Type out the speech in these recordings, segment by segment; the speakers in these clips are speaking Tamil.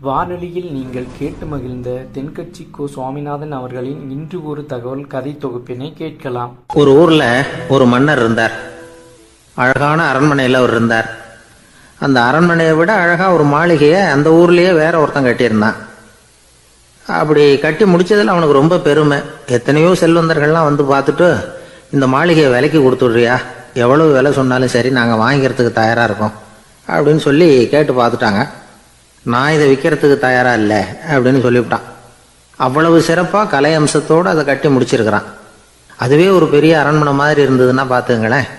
வானொலியில் நீங்கள் கேட்டு மகிழ்ந்த தென்கட்சி கோ சுவாமிநாதன் அவர்களின் இன்று ஒரு தகவல் கதை தொகுப்பினை கேட்கலாம். ஒரு ஊர்ல ஒரு மன்னர் இருந்தார். அழகான அரண்மனையில் அவர் இருந்தார். அந்த அரண்மனையை விட அழகா ஒரு மாளிகையை அந்த ஊர்லயே வேற ஒருத்தன் கட்டியிருந்தான். அப்படி கட்டி முடிச்சதுல அவனுக்கு ரொம்ப பெருமை. எத்தனையோ செல்வந்தர்கள்லாம் வந்து பார்த்துட்டு, இந்த மாளிகையை விலைக்கு கொடுத்துடுறியா, எவ்வளவு விலை சொன்னாலும் சரி நாங்கள் வாங்கிக்கிறதுக்கு தயாரா இருக்கோம் அப்படின்னு சொல்லி கேட்டு பார்த்துட்டாங்க. நான் இதை விற்கிறதுக்கு தயாரா இல்லை அப்படின்னு சொல்லிவிட்டான். அவ்வளவு சிறப்பாக கலை அம்சத்தோடு அதை கட்டி முடிச்சிருக்கிறான். அதுவே ஒரு பெரிய அரண்மனை மாதிரி இருந்ததுன்னா பார்த்துங்களேன்.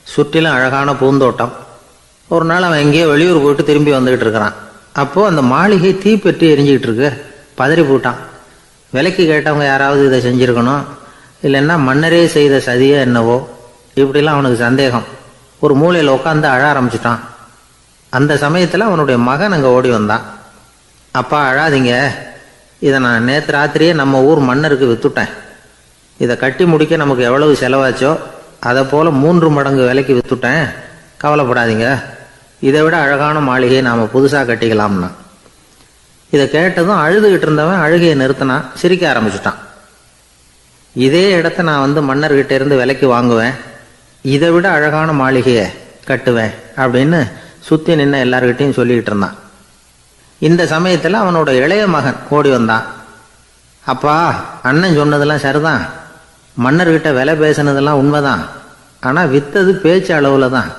சுற்றிலும் அழகான பூந்தோட்டம். ஒரு நாள் அவன் எங்கேயோ வெளியூர் போயிட்டு திரும்பி வந்துகிட்டு இருக்கிறான். அப்போது அந்த மாளிகை தீப்பெட்டி எரிஞ்சிக்கிட்டு இருக்கு. பதறி போட்டான். விலைக்கு கேட்டவங்க யாராவது இதை செஞ்சுருக்கணும், இல்லைன்னா மன்னரே செய்த சதியோ என்னவோ, இப்படிலாம் அவனுக்கு சந்தேகம். ஒரு மூலையில் உட்காந்து அழ ஆரம்பிச்சிட்டான். அந்த சமயத்தில் அவனுடைய மகன் அங்கே ஓடி வந்தான். அப்பா அழாதீங்க, இதை நான் நேற்று ராத்திரியே நம்ம ஊர் மன்னருக்கு விற்றுட்டேன். இதை கட்டி முடிக்க நமக்கு எவ்வளவு செலவாச்சோ அதை போல் 3 மடங்கு விலைக்கு விற்றுட்டேன். கவலைப்படாதீங்க, இதை விட அழகான மாளிகையை நாம் புதுசாக கட்டிக்கலாம்னா. இதை கேட்டதும் அழுதுகிட்டு இருந்தவன் அழுகையை நிறுத்தினான், சிரிக்க ஆரம்பிச்சுட்டான். இதே இடத்த நான் வந்து மன்னர்கிட்ட இருந்து விலைக்கு வாங்குவேன், இதை விட அழகான மாளிகையை கட்டுவேன் அப்படின்னு சுற்றி நின்று எல்லார்கிட்டையும் சொல்லிக்கிட்டு இருந்தான். இந்த சமயத்தில் அவனோட இளைய மகன் ஓடி வந்தான். அப்பா, அண்ணன் சொன்னதெல்லாம் சரிதான், மன்னர்கிட்ட விலை பேசினதெல்லாம் உண்மைதான், ஆனால் விற்றது பேச்சு அளவில் தான்.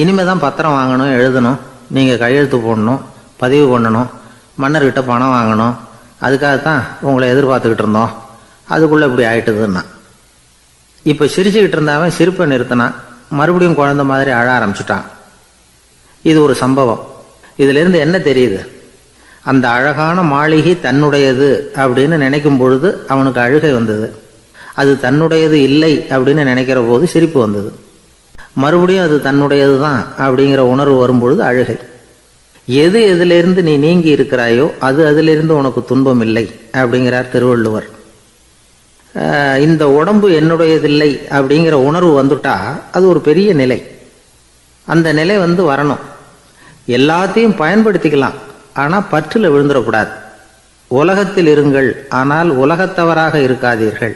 இனிமே தான் பத்திரம் வாங்கணும், எழுதணும், நீங்கள் கையெழுத்து போடணும், பதிவு பண்ணணும், மன்னர்கிட்ட பணம் வாங்கணும். அதுக்காகத்தான் உங்களை எதிர்பார்த்துக்கிட்டு இருந்தோம். அதுக்குள்ளே இப்படி ஆயிட்டுதுன்னா. இப்போ சிரிச்சுக்கிட்டு இருந்தவன் சிரிப்பை நிறுத்தினான். மறுபடியும் குழந்தை மாதிரி அழ ஆரம்பிச்சுட்டான். இது ஒரு சம்பவம். இதிலிருந்து என்ன தெரியுது? அந்த அழகான மாளிகை தன்னுடையது அப்படின்னு நினைக்கும் பொழுது அவனுக்கு அழுகை வந்தது. அது தன்னுடையது இல்லை அப்படின்னு நினைக்கிற போது சிரிப்பு வந்தது. மறுபடியும் அது தன்னுடையது தான் அப்படிங்கிற உணர்வு வரும்பொழுது அழுகை. எது எதிலிருந்து நீ நீங்கி இருக்கிறாயோ அது அதிலிருந்து உனக்கு துன்பம் இல்லை அப்படிங்கிறார் திருவள்ளுவர். இந்த உடம்பு என்னுடையதில்லை அப்படிங்கிற உணர்வு வந்துட்டா அது ஒரு பெரிய நிலை. அந்த நிலை வரணும். எல்லாத்தையும் பயன்படுத்திக்கலாம், ஆனால் பற்றில் விழுந்துடக்கூடாது. உலகத்தில் இருங்கள், ஆனால் உலகத்தவராக இருக்காதீர்கள்.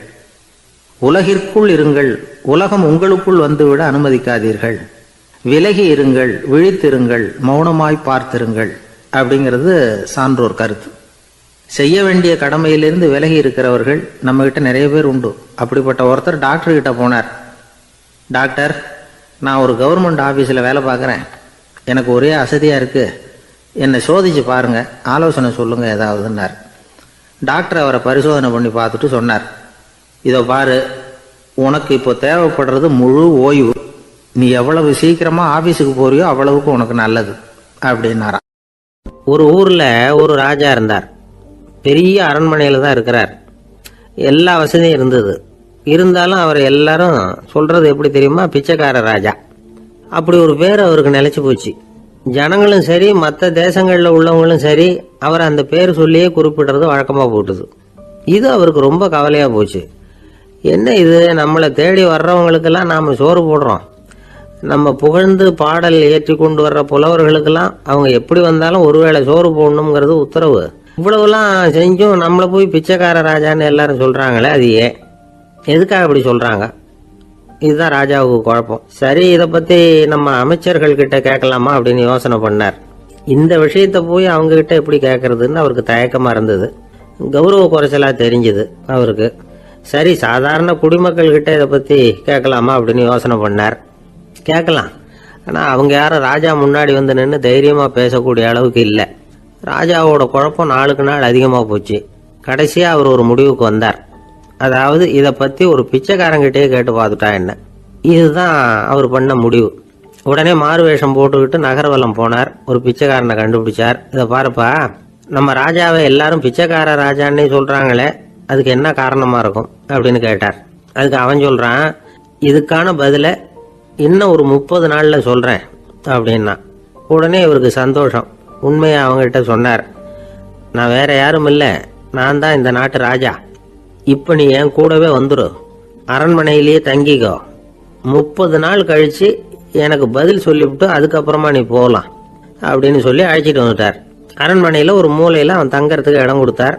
உலகிற்குள் இருங்கள், உலகம் உங்களுக்குள் வந்துவிட அனுமதிக்காதீர்கள். விலகி இருங்கள், விழித்திருங்கள், மௌனமாய் பார்த்திருங்கள் அப்படிங்கிறது சான்றோர் கருத்து. செய்ய வேண்டிய கடமையிலிருந்து விலகி இருக்கிறவர்கள் நம்ம கிட்ட நிறைய பேர் உண்டு. அப்படிப்பட்ட ஒருத்தர் டாக்டர் கிட்ட போனார். டாக்டர், நான் ஒரு கவர்மெண்ட் ஆஃபீஸில் வேலை பார்க்குறேன், எனக்கு ஒரே அசதியாக இருக்குது, என்னை சோதிச்சு பாருங்கள், ஆலோசனை சொல்லுங்கள் ஏதாவதுன்னார். டாக்டர் அவரை பரிசோதனை பண்ணி பார்த்துட்டு சொன்னார், இதோ பாரு, உனக்கு இப்போ தேவைப்படுறது முழு ஓய்வு. நீ எவ்வளவு சீக்கிரமாக ஆஃபீஸுக்கு போறியோ அவ்வளவுக்கு உனக்கு நல்லது அப்படின்னாராம். ஒரு ஊரில் ஒரு ராஜா இருந்தார். பெரிய அரண்மனையில் தான் இருக்கிறார். எல்லா வசதியும் இருந்தது. இருந்தாலும் அவர் எல்லாரும் சொல்றது எப்படி தெரியுமா? பிச்சைக்கார ராஜா. அப்படி ஒரு பேர் அவருக்கு நிலைச்சு போச்சு. ஜனங்களும் சரி, மற்ற தேசங்களில் உள்ளவங்களும் சரி, அவர் அந்த பேர் சொல்லியே குறிப்பிடுறது வழக்கமாக போட்டுது. இது அவருக்கு ரொம்ப கவலையா போச்சு. என்ன இது, நம்மளை தேடி வர்றவங்களுக்கெல்லாம் நாம் சோறு போடுறோம், நம்ம புகழ்ந்து பாடல் ஏற்றி கொண்டு வர்ற புலவர்களுக்கெல்லாம் அவங்க எப்படி வந்தாலும் ஒருவேளை சோறு போடணுங்கிறது உத்தரவு. இவ்வளவுலாம் செஞ்சும் நம்மளை போய் பிச்சைக்கார ராஜான்னு எல்லாரும் சொல்றாங்களே, அது ஏன், எதுக்காக அப்படி சொல்றாங்க? இதுதான் ராஜாவுக்கு குழப்பம். சரி, இதை பத்தி நம்ம அமைச்சர்கள் கிட்ட கேட்கலாமா அப்படின்னு யோசனை பண்ணார். இந்த விஷயத்த போய் அவங்க கிட்ட எப்படி கேட்கறதுன்னு அவருக்கு தயக்கமா இருந்தது. கௌரவ குறைச்சலா தெரிஞ்சது அவருக்கு. சரி, சாதாரண குடிமக்கள் கிட்ட இதை பத்தி கேட்கலாமா அப்படின்னு யோசனை பண்ணார். கேட்கலாம், ஆனா அவங்க யாரும் ராஜா முன்னாடி வந்து நின்று தைரியமா பேசக்கூடிய அளவுக்கு இல்லை. ராஜாவோட குழப்பம் நாளுக்கு நாள் அதிகமா போச்சு. கடைசியா அவர் ஒரு முடிவுக்கு வந்தார். அதாவது இதை பத்தி ஒரு பிச்சைக்காரங்கிட்டே கேட்டு பார்த்துட்டா என்ன. இதுதான் அவர் பண்ண முடிவு. உடனே மாறுவேஷம் போட்டுக்கிட்டு நகர்வலம் போனார். ஒரு பிச்சைக்காரனை கண்டுபிடிச்சார். இதை பாருப்பா, நம்ம ராஜாவை எல்லாரும் பிச்சைக்கார ராஜான்னே சொல்றாங்களே, அதுக்கு என்ன காரணமா இருக்கும் அப்படின்னு கேட்டார். அதுக்கு அவன் சொல்றான், இதுக்கான பதில இன்னும் ஒரு 30 நாள்ல சொல்றேன் அப்படின்னா. உடனே இவருக்கு சந்தோஷம். உண்மையை அவங்ககிட்ட சொன்னார். நான் வேற யாரும் இல்லை, நான் தான் இந்த நாட்டு ராஜா. இப்ப நீ என் கூடவே வந்துரு, அரண்மனையிலேயே தங்கிக்கோ. 30 நாள் கழிச்சு எனக்கு பதில் சொல்லிவிட்டு அதுக்கப்புறமா நீ போகலாம் அப்படின்னு சொல்லி அழைச்சிட்டு வந்துட்டார். அரண்மனையில் ஒரு மூலையில் அவன் தங்கறதுக்கு இடம் கொடுத்தார்.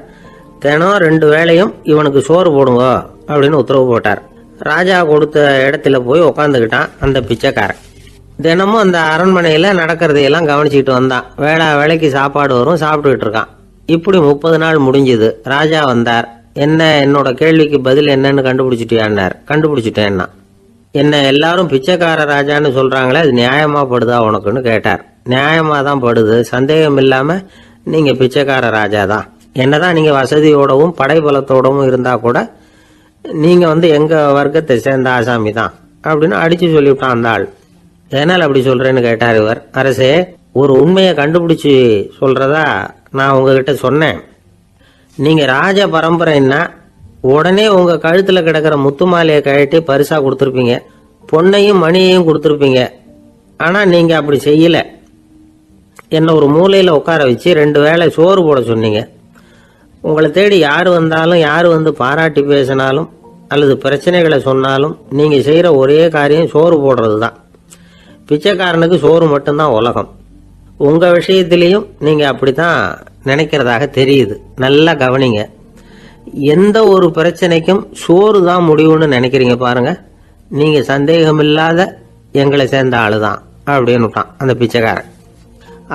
தினம் 2 வேளையும் இவனுக்கு சோறு போடுங்க அப்படின்னு உத்தரவு போட்டார். ராஜா கொடுத்த இடத்துல போய் உக்காந்துக்கிட்டான் அந்த பிச்சைக்காரன். தினமும் அந்த அரண்மனையில் நடக்கிறதையெல்லாம் கவனிச்சுக்கிட்டு வந்தான். வேளைக்கு சாப்பாடு வரும், சாப்பிட்டுக்கிட்டு இருக்கான். இப்படி 30 நாள் முடிஞ்சுது. ராஜா வந்தார். என்ன, என்னோட கேள்விக்கு பதில் என்னன்னு கண்டுபிடிச்சிட்டியான்னார். கண்டுபிடிச்சிட்டேன்னா. என்ன எல்லாரும் பிச்சைக்கார ராஜான்னு சொல்றாங்களே, அது நியாயமா படுதா உனக்குன்னு கேட்டார். நியாயமா தான் படுது, சந்தேகம் இல்லாம நீங்க பிச்சைக்கார ராஜா தான். என்னதான் நீங்க வசதியோடவும் படைபலத்தோடவும் இருந்தா கூட நீங்க எங்க வர்க்கத்தை சேர்ந்த ஆசாமி தான் அப்படின்னு அடிச்சு சொல்லிவிட்டான் அந்த ஆள். என்னால் அப்படி சொல்றேன்னு கேட்டார் இவர். அரசே, ஒரு உண்மையை கண்டுபிடிச்சு சொல்றதா நான் உங்ககிட்ட சொன்னேன். நீங்க ராஜ பரம்பரைன்னா உடனே உங்க கழுத்துல கிடக்கிற முத்து மாலையை கழட்டி பரிசா கொடுத்துருப்பீங்க, பொன்னையும் மணியையும் கொடுத்துருப்பீங்க. ஆனா நீங்க அப்படி செய்யல. என்ன ஒரு மூலையில உட்கார வச்சு 2 வேளை சோறு போட சொன்னீங்க. உங்களை தேடி யாரு வந்தாலும், யாரு பாராட்டி பேசினாலும் அல்லது பிரச்சனைகளை சொன்னாலும் நீங்க செய்யற ஒரே காரியம் சோறு போடுறது தான். பிச்சைக்காரனுக்கு சோறு மட்டும்தான் உலகம். உங்க விஷயத்திலையும் நீங்க அப்படித்தான் நினைக்கிறதாக தெரியுது. நல்லா கவனிங்க. எந்த ஒரு பிரச்சனைக்கும் சோறு தான் முடிவுன்னு நினைக்கிறீங்க பாருங்க. நீங்க சந்தேகமில்லாத எங்களை சேர்ந்த ஆளுதான் அப்படின்னுட்டான் அந்த பிச்சைக்காரன்.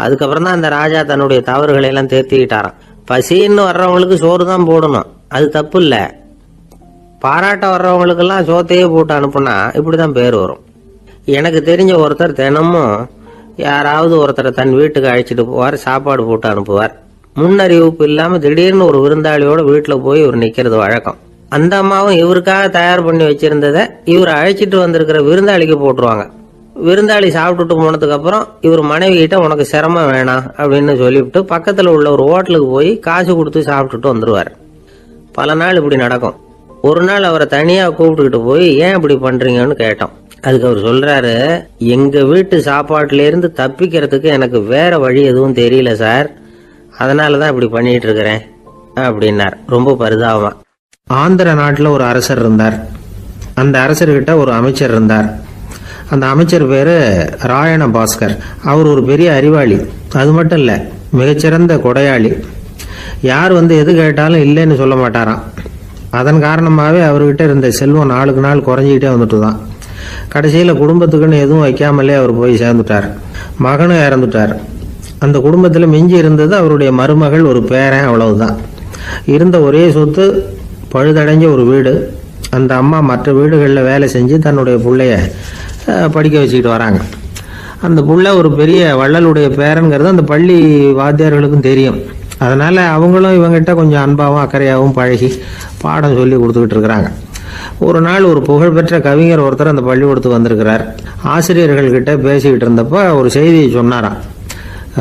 அதுக்கப்புறம் தான் அந்த ராஜா தன்னுடைய தவறுகளை எல்லாம் தேர்த்திக்கிட்டாராம். பசின்னு வர்றவங்களுக்கு சோறு தான் போடணும், அது தப்பு இல்லை. பாராட்ட வர்றவங்களுக்கெல்லாம் சோத்தையே போட்டு அனுப்புனா இப்படிதான் பேர் வரும். எனக்கு தெரிஞ்ச ஒருத்தர் தினமும் யாராவது ஒருத்தரை தன் வீட்டுக்கு அழைச்சிட்டு போவார், சாப்பாடு போட்டு அனுப்புவார். முன்னறிவிப்பு இல்லாம திடீர்னு ஒரு விருந்தாளியோட வீட்டுல போய் இவர் நிக்கிறது வழக்கம். அந்த அம்மாவும் இவருக்காக தயார் பண்ணி வச்சிருந்ததை இவர் அழைச்சிட்டு வந்திருக்கிற விருந்தாளிக்கு போட்டுருவாங்க. விருந்தாளி சாப்பிட்டுட்டு போனதுக்கு அப்புறம் இவர் மனைவி கிட்ட உனக்கு சிரமம் வேணாம் அப்படின்னு சொல்லிவிட்டு பக்கத்துல உள்ள ஒரு ஹோட்டலுக்கு போய் காசு கொடுத்து சாப்பிட்டுட்டு வந்துருவார். பல நாள் இப்படி நடக்கும். ஒரு நாள் அவரை தனியா கூப்பிட்டுக்கிட்டு போய் ஏன் இப்படி பண்றீங்கன்னு கேட்டோம். அதுக்கு அவர் சொல்றாரு, எங்க வீட்டு சாப்பாட்டுல இருந்து தப்பிக்கிறதுக்கு எனக்கு வேற வழி எதுவும் தெரியல சார், அதனாலதான் இப்படி பண்ணிட்டு இருக்கிறேன் அப்படின்னார் ரொம்ப பரிதாபமா. ஆந்திர நாட்டுல ஒரு அரசர் இருந்தார். அந்த அரசர்கிட்ட ஒரு அமைச்சர் இருந்தார். அந்த அமைச்சர் பேரு ராயண பாஸ்கர். அவர் ஒரு பெரிய அறிவாளி. அது மட்டும் இல்ல, மிகச்சிறந்த கொடையாளி. யார் எது கேட்டாலும் இல்லைன்னு சொல்ல மாட்டாராம். அதன் காரணமாகவே அவர்கிட்ட இருந்த செல்வம் நாளுக்கு நாள் குறைஞ்சிக்கிட்டே வந்துட்டு தான். கடைசியில் குடும்பத்துக்குன்னு எதுவும் வைக்காமலே அவர் போய் சேர்ந்துட்டார். மகனும் இறந்துட்டார். அந்த குடும்பத்தில் மிஞ்சி இருந்தது அவருடைய மருமகள், ஒரு பேரன், அவ்வளவுதான். இருந்த ஒரே சொத்து பழுதடைஞ்ச ஒரு வீடு. அந்த அம்மா மற்ற வீடுகளில் வேலை செஞ்சு தன்னுடைய பிள்ளைய படிக்க வச்சுக்கிட்டு வராங்க. அந்த புள்ள ஒரு பெரிய வள்ளலுடைய பேரன்கிறது அந்த பள்ளி வாத்தியார்களுக்கும் தெரியும். அதனால அவங்களும் இவங்கிட்ட கொஞ்சம் அன்பாகவும் அக்கறையாகவும் பழகி பாடம் சொல்லி கொடுத்துக்கிட்டு இருக்கிறாங்க. ஒரு நாள் ஒரு புகழ்பெற்ற கவிஞர் ஒருத்தர் அந்த பள்ளிக்கூடத்துக்கு வந்திருக்கிறார். ஆசிரியர்கள் கிட்ட பேசிக்கிட்டு இருந்தப்ப ஒரு செய்தியை சொன்னாராம்.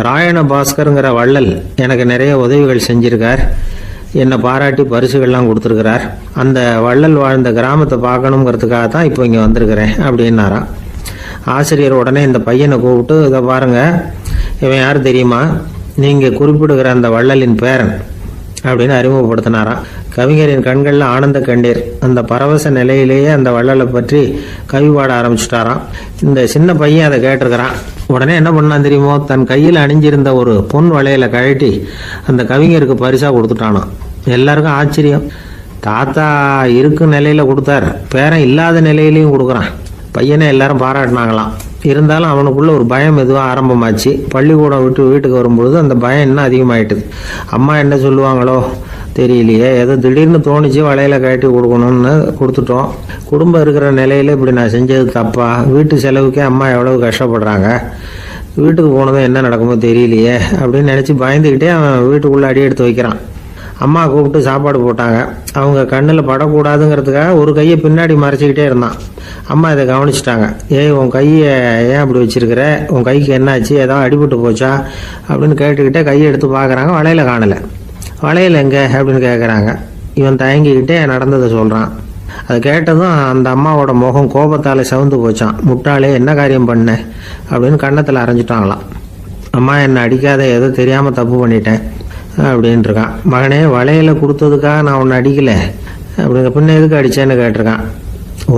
ராயண பாஸ்கருங்கிற வள்ளல் எனக்கு நிறைய உதவிகள் செஞ்சிருக்கார், என்னை பாராட்டி பரிசுகள்லாம் கொடுத்துருக்கிறார். அந்த வள்ளல் வாழ்ந்த கிராமத்தை பார்க்கணுங்கிறதுக்காக தான் இப்போ இங்கே வந்திருக்கிறேன் அப்படின்னாராம். ஆசிரியர் உடனே இந்த பையனை கூப்பிட்டு, இதை பாருங்க, இவன் யார் தெரியுமா, நீங்கள் குறிப்பிடுகிற அந்த வள்ளலின் பேரன் அப்படின்னு அறிமுகப்படுத்தினாராம். கவிஞரின் கண்களில் ஆனந்த கண்ணீர். அந்த பரவச நிலையிலேயே அந்த வள்ளலை பற்றி கவி பாட ஆரம்பிச்சுட்டாராம். இந்த சின்ன பையன் அதை கேட்டிருக்கிறான். உடனே என்ன பண்ணான் தெரியுமோ, தன் கையில் அணிஞ்சிருந்த ஒரு பொன் வளையல கழட்டி அந்த கவிஞருக்கு பரிசா கொடுத்துட்டானாம். எல்லாருக்கும் ஆச்சரியம். தாத்தா இருக்கும் நிலையில கொடுத்தார், பேரன் இல்லாத நிலையிலையும் கொடுக்குறான். பையனை எல்லாரும் பாராட்டினாங்களாம். இருந்தாலும் அவனுக்குள்ள ஒரு பயம் எதுவும் ஆரம்பமாச்சு. பள்ளிக்கூடம் விட்டு வீட்டுக்கு வரும்பொழுது அந்த பயம் இன்னும் அதிகமாயிட்டுது. அம்மா என்ன சொல்லுவாங்களோ தெரியலையே, ஏதோ திடீர்னு தோணிச்சு வளையல கட்டி கொடுக்கணும்னு கொடுத்துட்டோம். குடும்பம் இருக்கிற நிலையில இப்படி நான் செஞ்சது தப்பா, வீட்டு செலவுக்கே அம்மா எவ்வளவு கஷ்டப்படுறாங்க, வீட்டுக்கு போனதும் என்ன நடக்குமோ தெரியலையே அப்படின்னு நினைச்சு பயந்துக்கிட்டே அவன் வீட்டுக்குள்ள அடி எடுத்து வைக்கிறான். அம்மா கூப்பிட்டு சாப்பாடு போட்டாங்க. அவங்க கண்ணில் படக்கூடாதுங்கிறதுக்காக ஒரு கையை பின்னாடி மறைச்சிக்கிட்டே இருந்தான். அம்மா இதை கவனிச்சிட்டாங்க. ஏய், உன் கையை ஏன் அப்படி வச்சிருக்கிற, உன் கைக்கு என்னாச்சு, ஏதாவது அடிபட்டு போச்சா அப்படின்னு கேட்டுக்கிட்டே கையை எடுத்து பார்க்குறாங்க. வளையல காணலை. வளையல் எங்கே அப்படின்னு கேட்குறாங்க. இவன் தயங்கிக்கிட்டே நடந்ததை சொல்கிறான். அதை கேட்டதும் அந்த அம்மாவோட முகம் கோபத்தால் சவுந்து போச்சான். முட்டாளே, என்ன காரியம் பண்ண அப்படின்னு கன்னத்தில் அரைஞ்சிட்டாங்களாம். அம்மா, என்னை அடிக்காத, ஏதோ தெரியாமல் தப்பு பண்ணிட்டேன் அப்படின்ட்டு இருக்கான். மகனே, வளையல கொடுத்ததுக்காக நான் உன்னை அடிக்கல, அப்படிங்க பின்ன எதுக்கு அடிச்சேன்னு கேட்டிருக்கான்.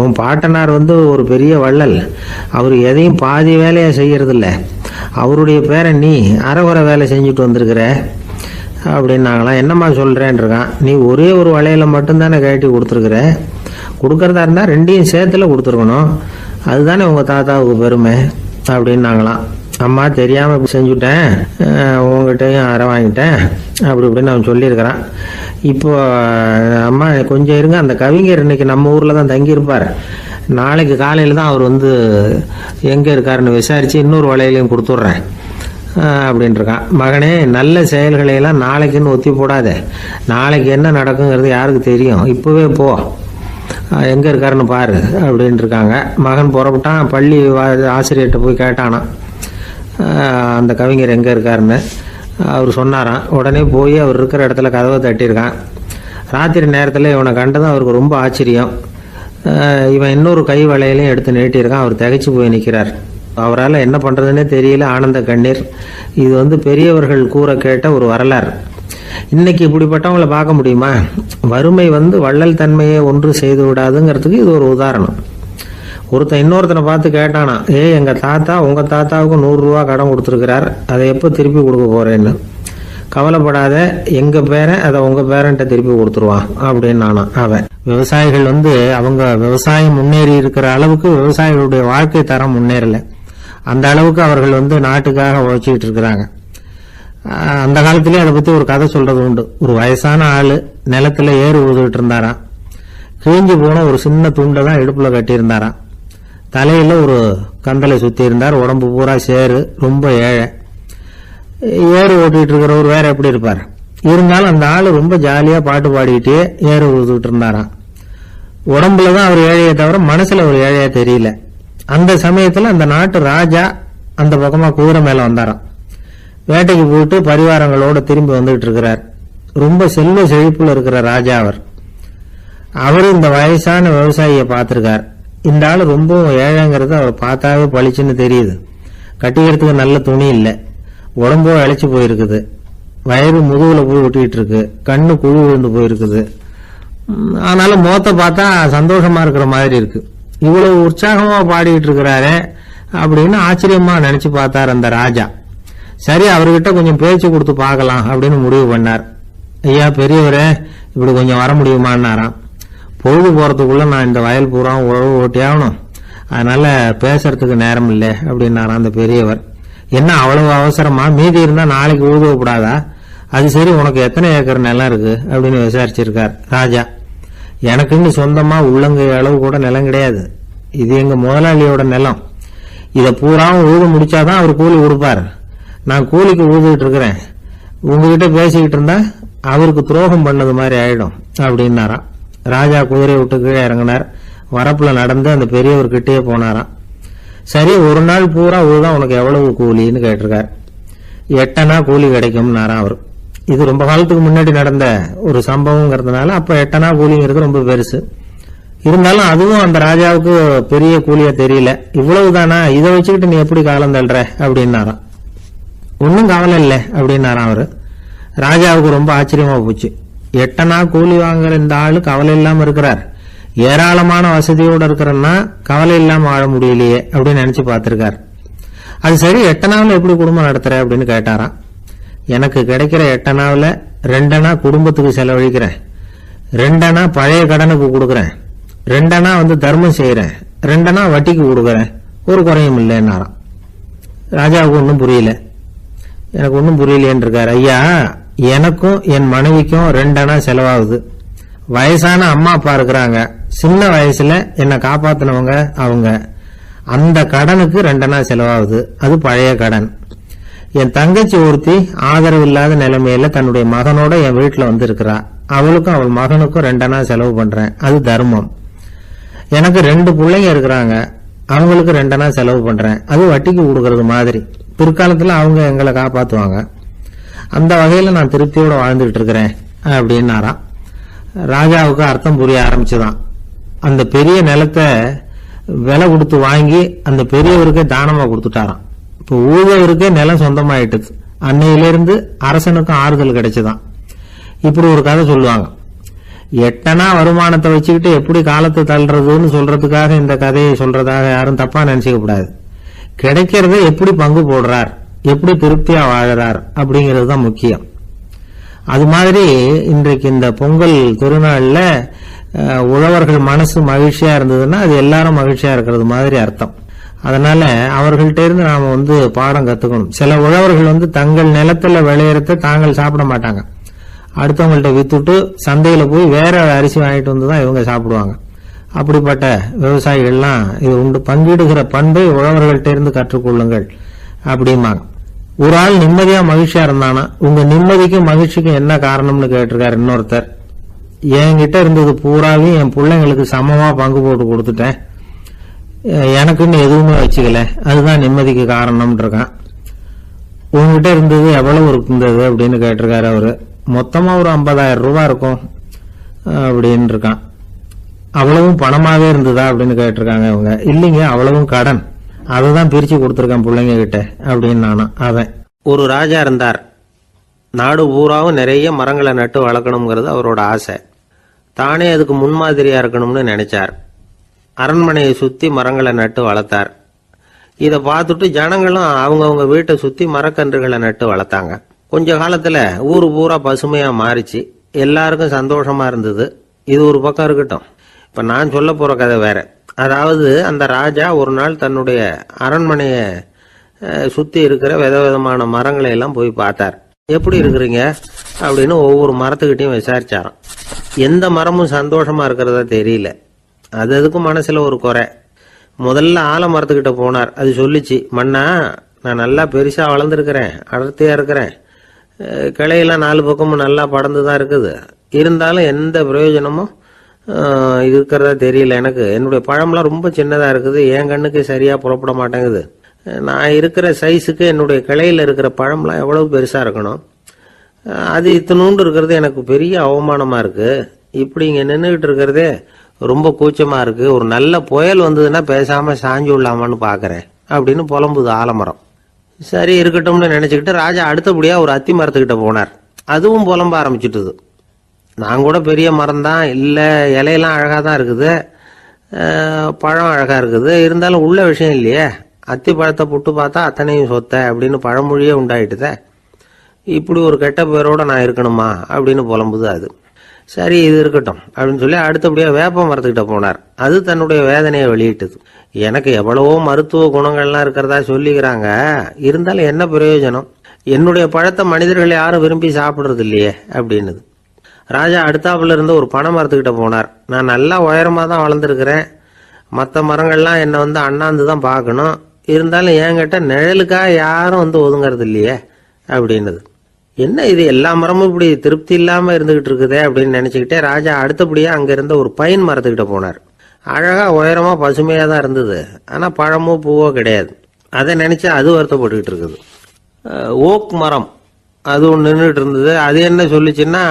உன் பாட்டனார் ஒரு பெரிய வள்ளல், அவர் எதையும் பாதி வேலையை செய்யறதில்ல, அவருடைய பேரன் நீ அரைகுறை வேலை செஞ்சுட்டு வந்திருக்கிற அப்படின்னாங்களாம். என்னம்மா சொல்கிறேன்னு இருக்கான். நீ ஒரே ஒரு வளையல மட்டும்தானே கழட்டி கொடுத்துருக்குற, கொடுக்கறதா இருந்தால் ரெண்டையும் சேர்த்துல கொடுத்துருக்கணும், அதுதானே உங்கள் தாத்தாவுக்கு பெருமை அப்படின்னாங்களாம். அம்மா தெரியாமல் செஞ்சுட்டேன், உங்ககிட்டையும் அரை வாங்கிட்டேன் அப்படி இப்படின்னு அவன் சொல்லியிருக்கிறான். இப்போ அம்மா கொஞ்சம் இருங்க, அந்த கவிஞர் இன்னைக்கு நம்ம ஊரில் தான் தங்கியிருப்பார், நாளைக்கு காலையில் தான் அவர் வந்து எங்கே இருக்காருன்னு விசாரித்து இன்னொரு வளையலையும் கொடுத்துட்றேன் அப்படின்ட்டுருக்கான். மகனே, நல்ல செயல்களையெல்லாம் நாளைக்குன்னு ஒத்தி போடாத, நாளைக்கு என்ன நடக்குங்கிறது யாருக்கு தெரியும், இப்போவே போ, எங்கே இருக்காருன்னு பாரு அப்படின்ட்டு இருக்காங்க. மகன் புறப்பட்டான், பள்ளி ஆசிரியர்கிட்ட போய் கேட்டானான் அந்த கவிஞர் எங்கே இருக்காருன்னு. அவர் சொன்னாராம். உடனே போய் அவர் இருக்கிற இடத்துல கதவை தட்டியிருக்கான். ராத்திரி நேரத்தில் இவனை கண்டதும் அவருக்கு ரொம்ப ஆச்சரியம். இவன் இன்னொரு கை வளையலையும் எடுத்து நீட்டியிருக்கான். அவர் திகைச்சு போய் நிற்கிறார். அவரால் என்ன பண்ணுறதுன்னே தெரியல, ஆனந்த கண்ணீர். இது வந்து பெரியவர்கள் கூற கேட்ட ஒரு வரலாறு. இன்னைக்கு இப்படிப்பட்டவங்களை பார்க்க முடியுமா? வறுமை வந்து வள்ளல் தன்மையை ஒன்று செய்து விடாதுங்கிறதுக்கு இது ஒரு உதாரணம். ஒருத்தன் இன்னொருத்தனை பார்த்து கேட்டானா, எங்கள் தாத்தா உங்கள் தாத்தாவுக்கு 100 ரூபா கடன் கொடுத்துருக்கிறார், அதை எப்போ திருப்பி கொடுக்க போகிறேன்னு. கவலைப்படாத, எங்கள் பேரன் அதை உங்கள் பேரன்ட்ட திருப்பி கொடுத்துருவான் அப்படின்னு நானான் அவன். விவசாயிகள் வந்து அவங்க விவசாயம் முன்னேறி இருக்கிற அளவுக்கு விவசாயிகளுடைய வாழ்க்கை தரம் முன்னேறலை. அந்த அளவுக்கு அவர்கள் வந்து நாட்டுக்காக உழைச்சிக்கிட்டு இருக்கிறாங்க. அந்த காலத்திலேயே அதை பற்றி ஒரு கதை சொல்றது உண்டு. ஒரு வயசான ஆள் நிலத்துல ஏறு ஊதுகிட்டு இருந்தாராம். கிழிஞ்சு போன ஒரு சின்ன துண்டை தான் இடுப்புல கட்டியிருந்தாராம். தலையில ஒரு கந்தலை சுத்தி இருந்தார். உடம்பு பூரா சேரு, ரொம்ப ஏழை. ஏறு ஓட்டிட்டு இருக்கிறவர் வேற எப்படி இருப்பார்? இருந்தாலும் அந்த ஆளு ரொம்ப ஜாலியா பாட்டு பாடிக்கிட்டே ஏறு ஊதுகிட்டு இருந்தாராம். உடம்புலதான் அவர் ஏழையை தவிர மனசுல ஒரு ஏழையா தெரியல. அந்த சமயத்துல அந்த நாட்டு ராஜா அந்த பக்கமா குதிரை மேல வந்தாராம். வேட்டைக்கு போயிட்டு பரிவாரங்களோட திரும்பி வந்துகிட்டு இருக்கிறார். ரொம்ப செல்வ செழிப்புல இருக்கிற ராஜா அவர். அவரு இந்த வயசான விவசாயியை பார்த்திருக்கார். இந்த ஆளு ரொம்ப ஏழைங்கிறது அவர் பார்த்தாவே பளிச்சுன்னு தெரியுது. கட்டிக்கிறதுக்கு நல்ல துணி இல்லை, உடம்போ இழைச்சி போயிருக்குது, வயது முதுகுல போய் ஒட்டிக்கிட்டு இருக்கு, கண்ணு குழு விழுந்து போயிருக்குது. ஆனாலும் முகத்தை பார்த்தா சந்தோஷமா இருக்கிற மாதிரி இருக்கு. இவ்வளவு உற்சாகமா பாடிக்கிட்டு இருக்கிறாரே அப்படின்னு ஆச்சரியமா நினைச்சு பார்த்தார் அந்த ராஜா. சரி, அவர்கிட்ட கொஞ்சம் பேச்சு கொடுத்து பார்க்கலாம் அப்படின்னு முடிவு பண்ணார். ஐயா பெரியவரே, இப்படி கொஞ்சம் வர முடியுமான்னாராம். பொழுது போறதுக்குள்ள நான் இந்த வயல் பூரா உழவு ஓட்டி ஆகணும், அதனால பேசுறதுக்கு நேரம் இல்லை அப்படின்னாராம் அந்த பெரியவர். என்ன அவ்வளவு அவசரமா? மீதி இருந்தா நாளைக்கு உழுதப்படாதா? அது சரி, உனக்கு எத்தனை ஏக்கர் நிலம் இருக்கு அப்படின்னு விசாரிச்சிருக்கார் ராஜா. எனக்குன்னு சொந்தமா உள்ளங்கை அளவு கூட நிலம் கிடையாது, இது எங்க முதலாளியோட நிலம். இதை பூராவும் உழுது முடிச்சாதான் அவர் கூலி கொடுப்பார். நான் கூலிக்கு உழுதுகிட்டு இருக்கிறேன், உங்ககிட்ட பேசிக்கிட்டு இருந்தா அவருக்கு துரோகம் பண்ணது மாதிரி ஆயிடும் அப்படின்னாராம். ராஜா குதிரை விட்டு கீழே இறங்கினார். வரப்புல நடந்து அந்த பெரியவர் கிட்டே போனாராம். சரி, ஒரு நாள் பூரா உழுதான் உனக்கு எவ்வளவு கூலின்னு கேட்டிருக்கார். 8 அணா கூலி கிடைக்கும்னாராம் அவர். இது ரொம்ப காலத்துக்கு முன்னாடி நடந்த ஒரு சம்பவங்கிறதுனால அப்ப 8 அணா கூலிங்கிறது ரொம்ப பெருசு. இருந்தாலும் அதுவும் அந்த ராஜாவுக்கு பெரிய கூலியா தெரியல. இவ்வளவுதானா, இதை வச்சுக்கிட்டு நீ எப்படி காலம் தள்ளுற அப்படின்னாராம். ஒன்னும் கவலை இல்லை அப்படின்னாராம் அவரு. ராஜாவுக்கு ரொம்ப ஆச்சரியமா போச்சு. 8 அணா கூலி வாங்குற இந்த ஆளு கவலை இல்லாம இருக்கிறார், ஏராளமான வசதியோட இருக்கிறன்னா கவலை இல்லாம வாழ முடியலையே அப்படின்னு நினைச்சு பார்த்திருக்கார். அது சரி, 8 அணாவில் எப்படி குடும்பம் நடத்துற அப்படின்னு கேட்டாராம். எனக்கு கிடைக்கிற 8 அணாவில் 2 அணா குடும்பத்துக்கு செலவழிக்கிறேன், 2 அணா பழைய கடனுக்கு கொடுக்கறேன், 2 அணா வந்து தர்மம் செய்யறேன், 2 அணா வட்டிக்கு கொடுக்கறேன், ஒரு குறையும் இல்லைன்னாராம். ராஜாவுக்கு ஒன்றும் புரியல. எனக்கு ஒன்றும் புரியலேன்னு இருக்காரு. ஐயா, எனக்கும் என் மனைவிக்கும் 2 அணா செலவாகுது. வயசான அம்மா அப்பா இருக்கிறாங்க, சின்ன வயசுல என்னை காப்பாத்தினவங்க அவங்க. அந்த கடனுக்கு 2 அணா செலவாகுது, அது பழைய கடன். என் தங்கச்சி ஒருத்தி ஆதரவு இல்லாத நிலைமையில தன்னுடைய மகனோட என் வீட்டுல வந்து இருக்கிறா, அவளுக்கும் அவள் மகனுக்கும் 2 அணா செலவு பண்றேன், அது தர்மம். எனக்கு 2 பிள்ளைங்க இருக்கிறாங்க, அவங்களுக்கு 2 அணா செலவு பண்றேன், அது வட்டிக்கு கொடுக்கறது மாதிரி. பிற்காலத்துல அவங்க எங்களை காப்பாத்துவாங்க. அந்த வகையில நான் திருப்தியோட வாழ்ந்துகிட்டு இருக்கிறேன் அப்படின்னாராம். ராஜாவுக்கு அர்த்தம் புரிய ஆரம்பிச்சுதான். அந்த பெரிய நிலத்தை விலை கொடுத்து வாங்கி அந்த பெரியவருக்கே தானமா கொடுத்துட்டாராம். இப்ப ஊழவருக்கே நிலம் சொந்தமாயிட்டுது. அன்னையிலிருந்து அரசனுக்கும் ஆறுதல் கிடைச்சுதான். இப்படி ஒரு கதை சொல்லுவாங்க. 8 அணா வருமானத்தை வச்சுக்கிட்டு எப்படி காலத்தை தள்ளுறதுன்னு சொல்றதுக்காக இந்த கதையை சொல்றதாக யாரும் தப்பா நினைச்சுக்க கூடாது. கிடைக்கிறத எப்படி பங்கு போடுறார், எப்படி திருப்தியா வாழறார் அப்படிங்கிறது தான் முக்கியம். அது மாதிரி இன்றைக்கு இந்த பொங்கல் திருநாள்ல உழவர்கள் மனசு மகிழ்ச்சியா இருந்ததுன்னா அது எல்லாரும் மகிழ்ச்சியா இருக்கிறது மாதிரி அர்த்தம். அதனால அவர்கள்ட்ட இருந்து நாம பாடம் கத்துக்கணும். சில உழவர்கள் தங்கள் நிலத்துல விளையறத தாங்கள் சாப்பிட மாட்டாங்க, அடுத்தவங்கள்ட்ட வித்துட்டு சந்தையில போய் வேற அரிசி வாங்கிட்டு வந்துதான் இவங்க சாப்பிடுவாங்க. அப்படிப்பட்ட விவசாயிகள்லாம் இது உண்டு. பங்கிடுகிற பண்பை உழவர்கள்ட்ட இருந்து கற்றுக்கொள்ளுங்கள் அப்படிம்பாங்க. ஒரு ஆள் நிம்மதியா மகிழ்ச்சியா இருந்தானா, உங்க நிம்மதிக்கும் மகிழ்ச்சிக்கும் என்ன காரணம்னு கேட்டிருக்காரு இன்னொருத்தர். என்கிட்ட இருந்தது பூராவையும் என் பிள்ளைங்களுக்கு சமமா பங்கு போட்டு கொடுத்துட்டேன், எனக்குன்னு எதுவுமே வச்சுக்கல, அதுதான் நிம்மதிக்கு காரணம்னு இருக்கான். உங்ககிட்ட இருந்தது எவ்வளவு இருந்தது அப்படின்னு கேட்டிருக்காரு அவரு. மொத்தமா ஒரு 50,000 ரூபாய் இருக்கும் அப்படின்னு இருக்கான். அவ்வளவும் பணமாவே இருந்ததா அப்படின்னு கேட்டிருக்காங்க அவங்க. இல்லைங்க, அவ்வளவும் கடன், அததான் பிரிச்சு கொடுத்துருக்கேன் பிள்ளைங்க கிட்ட அப்படின்னு நானும். அவன் ஒரு ராஜா இருந்தார். நாடு பூராவும் நிறைய மரங்களை நட்டு வளர்க்கணுங்கிறது அவரோட ஆசை. தானே அதுக்கு முன்மாதிரியா இருக்கணும்னு நினைச்சார். அரண்மனையை சுத்தி மரங்களை நட்டு வளர்த்தார். இதை பார்த்துட்டு ஜனங்களும் அவங்கவுங்க வீட்டை சுத்தி மரக்கன்றுகளை நட்டு வளர்த்தாங்க. கொஞ்ச காலத்துல ஊரு பூரா பசுமையா மாறிச்சு. எல்லாருக்கும் சந்தோஷமா இருந்தது. இது ஒரு பக்கம் இருக்கட்டும். இப்ப நான் சொல்ல போற கதை வேற. அதாவது அந்த ராஜா ஒரு நாள் தன்னுடைய அரண்மனைய சுத்தி இருக்கிற விதவிதமான மரங்களை எல்லாம் போய் பார்த்தார். எப்படி இருக்கிறீங்க அப்படின்னு ஒவ்வொரு மரத்துக்கிட்டையும் விசாரிச்சாராம். எந்த மரமும் சந்தோஷமா இருக்கிறதா தெரியல. அதுக்கும் மனசுல ஒரு குறை. முதல்ல ஆலமரத்துக்கிட்ட போனார். அது சொல்லிச்சு, மண்ணா, நான் நல்லா பெருசா வளர்ந்துருக்கிறேன், அடர்த்தியா இருக்கிறேன், கிளையெல்லாம் 4 பக்கமும் நல்லா படர்ந்துதான் இருக்குது, இருந்தாலும் எந்த பிரயோஜனமும் இருக்கிறதா தெரியல எனக்கு. என்னுடைய பழம்லாம் ரொம்ப சின்னதா இருக்குது, என் கண்ணுக்கு சரியா புறப்பட மாட்டேங்குது. நான் இருக்கிற சைஸுக்கு என்னுடைய கிளையில இருக்கிற பழம்லாம் எவ்வளவு பெருசா இருக்கணும், அது இத்தனூண்டு இருக்கிறது எனக்கு பெரிய அவமானமா இருக்கு. இப்படி இங்க நின்றுகிட்டு இருக்கிறதே ரொம்ப கூச்சமா இருக்கு. ஒரு நல்ல புயல் வந்ததுன்னா பேசாம சாஞ்சு விடலாமான்னு பாக்குறேன் அப்படின்னு புலம்புது ஆலமரம். சரி இருக்கட்டும்னு நினைச்சுக்கிட்டு ராஜா அடுத்தபடியா ஒரு அத்தி மரத்துக்கிட்ட போனார். அதுவும் புலம்ப ஆரம்பிச்சுட்டுது. நான் கூட பெரிய மரம் தான், இல்ல இலையெல்லாம் அழகா தான் இருக்குது, பழம் அழகா இருக்குது, இருந்தாலும் உள்ள விஷயம் இல்லையே, அத்தி பழத்தை புட்டு பார்த்தா அத்தனையும் சொத்த அப்படின்னு பழமொழியே உண்டாயிட்டுதே, இப்படி ஒரு கெட்ட பேரோட நான் இருக்கணுமா அப்படின்னு புலம்புது அது. சரி இது இருக்கட்டும் அப்படின்னு சொல்லி அடுத்தபடியா வேப்ப மரத்துக்கிட்ட போனார். அது தன்னுடைய வேதனையை வெளியிட்டது. எனக்கு எவ்வளவோ மருத்துவ குணங்கள்லாம் இருக்கிறதா சொல்லிக்கிறாங்க, இருந்தாலும் என்ன பிரயோஜனம், என்னுடைய பழத்தை மனிதர்கள் யாரும் விரும்பி சாப்பிடுறது இல்லையே அப்படின்னுது. ராஜா அடுத்தாப்புல இருந்து ஒரு பனை மரத்துக்கிட்ட போனார். நான் நல்லா உயரமா தான் வளர்ந்துருக்கிறேன், மற்ற மரங்கள்லாம் என்னை அண்ணாந்து தான் பார்க்கணும், இருந்தாலும் என்கிட்ட நிழலுக்கா யாரும் ஒதுங்கிறது இல்லையே அப்படின்னுது. என்ன இது, எல்லா மரமும் இப்படி திருப்தி இல்லாம இருந்துகிட்டு இருக்குதே அப்படின்னு நினைச்சுக்கிட்டே ராஜா அடுத்தபடியா அங்க இருந்த ஒரு பைன் மரத்துக்கிட்ட போனார். அழகா உயரமா பசுமையா தான் இருந்தது, ஆனா பழமோ பூவோ கிடையாது. அதை நினைச்சு அது வருத்தப்பட்டுக்கிட்டு இருக்குது. ஓக் மரம் அது ஒன்று நின்றுட்டு இருந்தது. அது என்ன சொல்லிச்சுன்னா,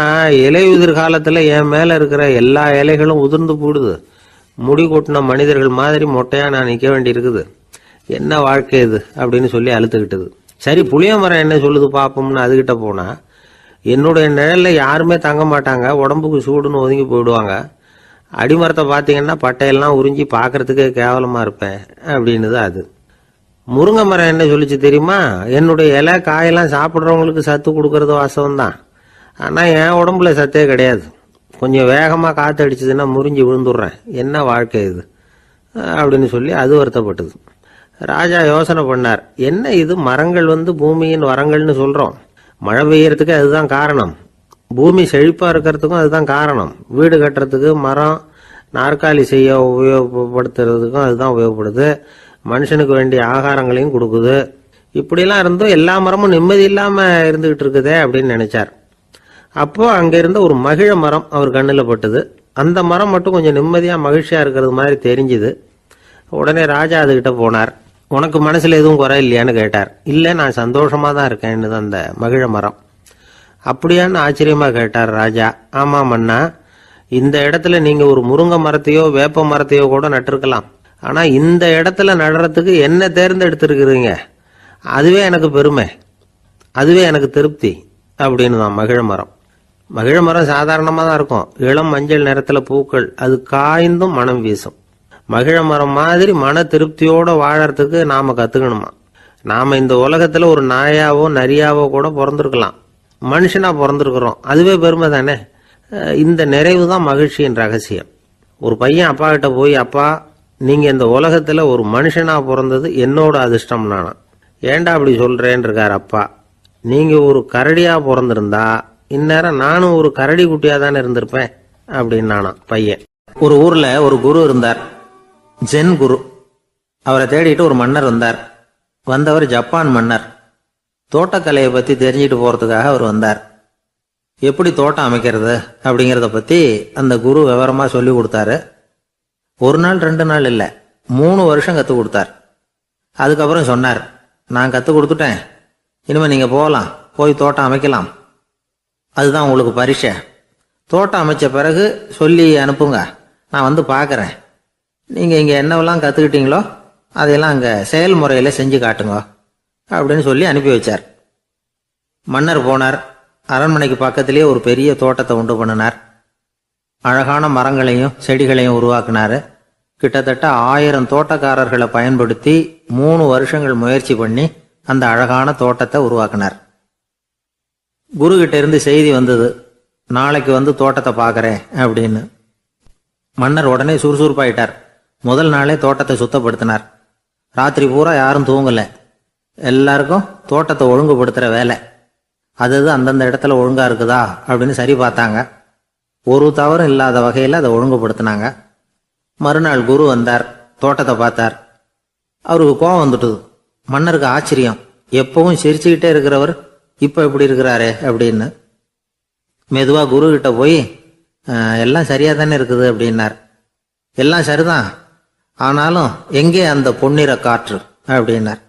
இலையுதிர் காலத்துல என் மேல இருக்கிற எல்லா இலைகளும் உதிர்ந்து போடுது, முடி கொட்டின மனிதர்கள் மாதிரி மொட்டையா நான் நிக்க வேண்டி இருக்குது, என்ன வாழ்க்கை இது அப்படின்னு சொல்லி அழுத்துக்கிட்டது. சரி புளிய மரம் என்ன சொல்லுது பாப்போம்னு அதுகிட்ட போனா, என்னுடைய நிழல்ல யாருமே தங்க மாட்டாங்க, உடம்புக்கு சூடுன்னு ஒதுங்கி போயிடுவாங்க, அடிமரத்தை பார்த்தீங்கன்னா பட்டையெல்லாம் உறிஞ்சி பார்க்கறதுக்கே கேவலமா இருப்பேன் அப்படின்னுது அது. முருங்கை மரம் என்ன சொல்லிச்சு தெரியுமா, என்னுடைய இலை காயெல்லாம் சாப்பிட்றவங்களுக்கு சத்து கொடுக்கறது வாசம் தான், ஆனா என் உடம்புல சத்தே கிடையாது, கொஞ்சம் வேகமா காத்து அடிச்சதுன்னா முறிஞ்சி விழுந்துடுறேன், என்ன வாழ்க்கை இது அப்படின்னு சொல்லி அது வருத்தப்பட்டது. ராஜா யோசனை பண்ணார், என்ன இது மரங்கள் பூமியின் வரங்கள்னு சொல்றோம், மழை பெய்யறதுக்கு அதுதான் காரணம், பூமி செழிப்பா இருக்கிறதுக்கும் அதுதான் காரணம், வீடு கட்டுறதுக்கு மரம், நாற்காலி செய்ய உபயோகப்படுத்துறதுக்கும் அதுதான் உபயோகப்படுது, மனுஷனுக்கு வேண்டிய ஆகாரங்களையும் கொடுக்குது, இப்படிலாம் இருந்தும் எல்லா மரமும் நிம்மதி இல்லாம இருந்துகிட்டு இருக்குதே அப்படின்னு நினைச்சார். அப்போ அங்க இருந்த ஒரு மகிழ மரம் அவர் கண்ணுல பட்டது. அந்த மரம் மட்டும் கொஞ்சம் நிம்மதியா மகிழ்ச்சியா இருக்கிறது மாதிரி தெரிஞ்சுது. உடனே ராஜா அதுகிட்ட போனார். உனக்கு மனசுல எதுவும் குறை இல்லையான்னு கேட்டார். இல்ல, நான் சந்தோஷமா தான் இருக்கேன்னு அந்த மகிழ மரம். அப்படியான்னு ஆச்சரியமா கேட்டார் ராஜா. ஆமா மன்னா, இந்த இடத்துல நீங்க ஒரு முருங்கை மரத்தையோ வேப்ப மரத்தையோ கூட நட்டிருக்கலாம், ஆனா இந்த இடத்துல நடுறதுக்கு என்ன தேர்ந்தெடுத்திருக்கிறீங்க, அதுவே எனக்கு பெருமை, அதுவே எனக்கு திருப்தி அப்படின்னு தான் மகிழ மரம். மகிழ மரம் சாதாரணமா தான் இருக்கும், இளம் மஞ்சள் நிறத்துல பூக்கள், அது காய்ந்தும் மனம் வீசும். மகிழ மரம் மாதிரி மன திருப்தியோட வாழறதுக்கு நாம கத்துக்கணுமா. நாம இந்த உலகத்துல ஒரு நாயாவோ நரியாவோ கூட பிறந்திருக்கலாம், மனுஷனா பிறந்திருக்கிறோம், அதுவே பெருமை தானே. இந்த நிறைவு தான் மகிழ்ச்சியின் ரகசியம். ஒரு பையன் அப்பா கிட்ட போய், அப்பா நீங்க இந்த உலகத்துல ஒரு மனுஷனா பிறந்தது என்னோட அதிர்ஷ்டம் நானா. ஏண்டா அப்படி சொல்றேன்னு இருக்காரு அப்பா. நீங்க ஒரு கரடியா பிறந்திருந்தா இந்நேரம் நானும் ஒரு கரடி குட்டியா தானே இருந்திருப்பேன் அப்படின்னு நானா பையன். ஒரு ஊர்ல ஒரு குரு இருந்தார், ஜென் குரு. அவரை தேடிட்டு ஒரு மன்னர் வந்தார். வந்தவர் ஜப்பான் மன்னர். தோட்டக்கலையை பத்தி தெரிஞ்சுட்டு போறதுக்காக அவர் வந்தார். எப்படி தோட்டம் அமைக்கிறது அப்படிங்கிறத பத்தி அந்த குரு விவரமா சொல்லி கொடுத்தாரு. ஒரு நாள் 2 நாள் இல்ல, 3 வருஷம் கத்து கொடுத்தார். அதுக்கப்புறம் சொன்னார், நான் கத்து கொடுத்துட்டேன், இனிமே நீங்க போகலாம், போய் தோட்டம் அமைக்கலாம், அதுதான் உங்களுக்கு பரிசை. தோட்டம் அமைச்ச பிறகு சொல்லி அனுப்புங்க, நான் வந்து பார்க்கறேன். நீங்க இங்க என்னவெல்லாம் கத்துக்கிட்டீங்களோ அதையெல்லாம் அங்க செயல்முறையில செஞ்சு காட்டுங்க அப்படின்னு சொல்லி அனுப்பி வச்சார். மன்னர் போனார். அரண்மனைக்கு பக்கத்திலேயே ஒரு பெரிய தோட்டத்தை உண்டு பண்ணினார். அழகான மரங்களையும் செடிகளையும் உருவாக்கினாரு. கிட்டத்தட்ட 1000 தோட்டக்காரர்களை பயன்படுத்தி 3 வருஷங்கள் முயற்சி பண்ணி அந்த அழகான தோட்டத்தை உருவாக்கினார். குரு கிட்ட இருந்து செய்தி வந்தது, நாளைக்கு வந்து தோட்டத்தை பார்க்கறேன் அப்படின்னு. மன்னர் உடனே சுறுசுறுப்பாயிட்டார். முதல் நாளே தோட்டத்தை சுத்தப்படுத்தினார். ராத்திரி பூரா யாரும் தூங்கல. எல்லாருக்கும் தோட்டத்தை ஒழுங்குபடுத்துற வேலை. அது அந்தந்த இடத்துல ஒழுங்கா இருக்குதா அப்படின்னு சரி பார்த்தாங்க. ஒரு தவறும் இல்லாத வகையில் அதை ஒழுங்குபடுத்தினாங்க. மறுநாள் குரு வந்தார், தோட்டத்தை பார்த்தார். அவருக்கு கோபம் வந்துட்டுது. மன்னருக்கு ஆச்சரியம், எப்பவும் சிரிச்சுக்கிட்டே இருக்கிறவர் இப்ப எப்படி இருக்கிறாரே அப்படின்னு. மெதுவா குரு கிட்ட போய், எல்லாம் சரியா தானே இருக்குது அப்படின்னார். எல்லாம் சரிதான், ஆனாலும் எங்கே அந்த பொன்னிற காற்று அப்படின்னார்.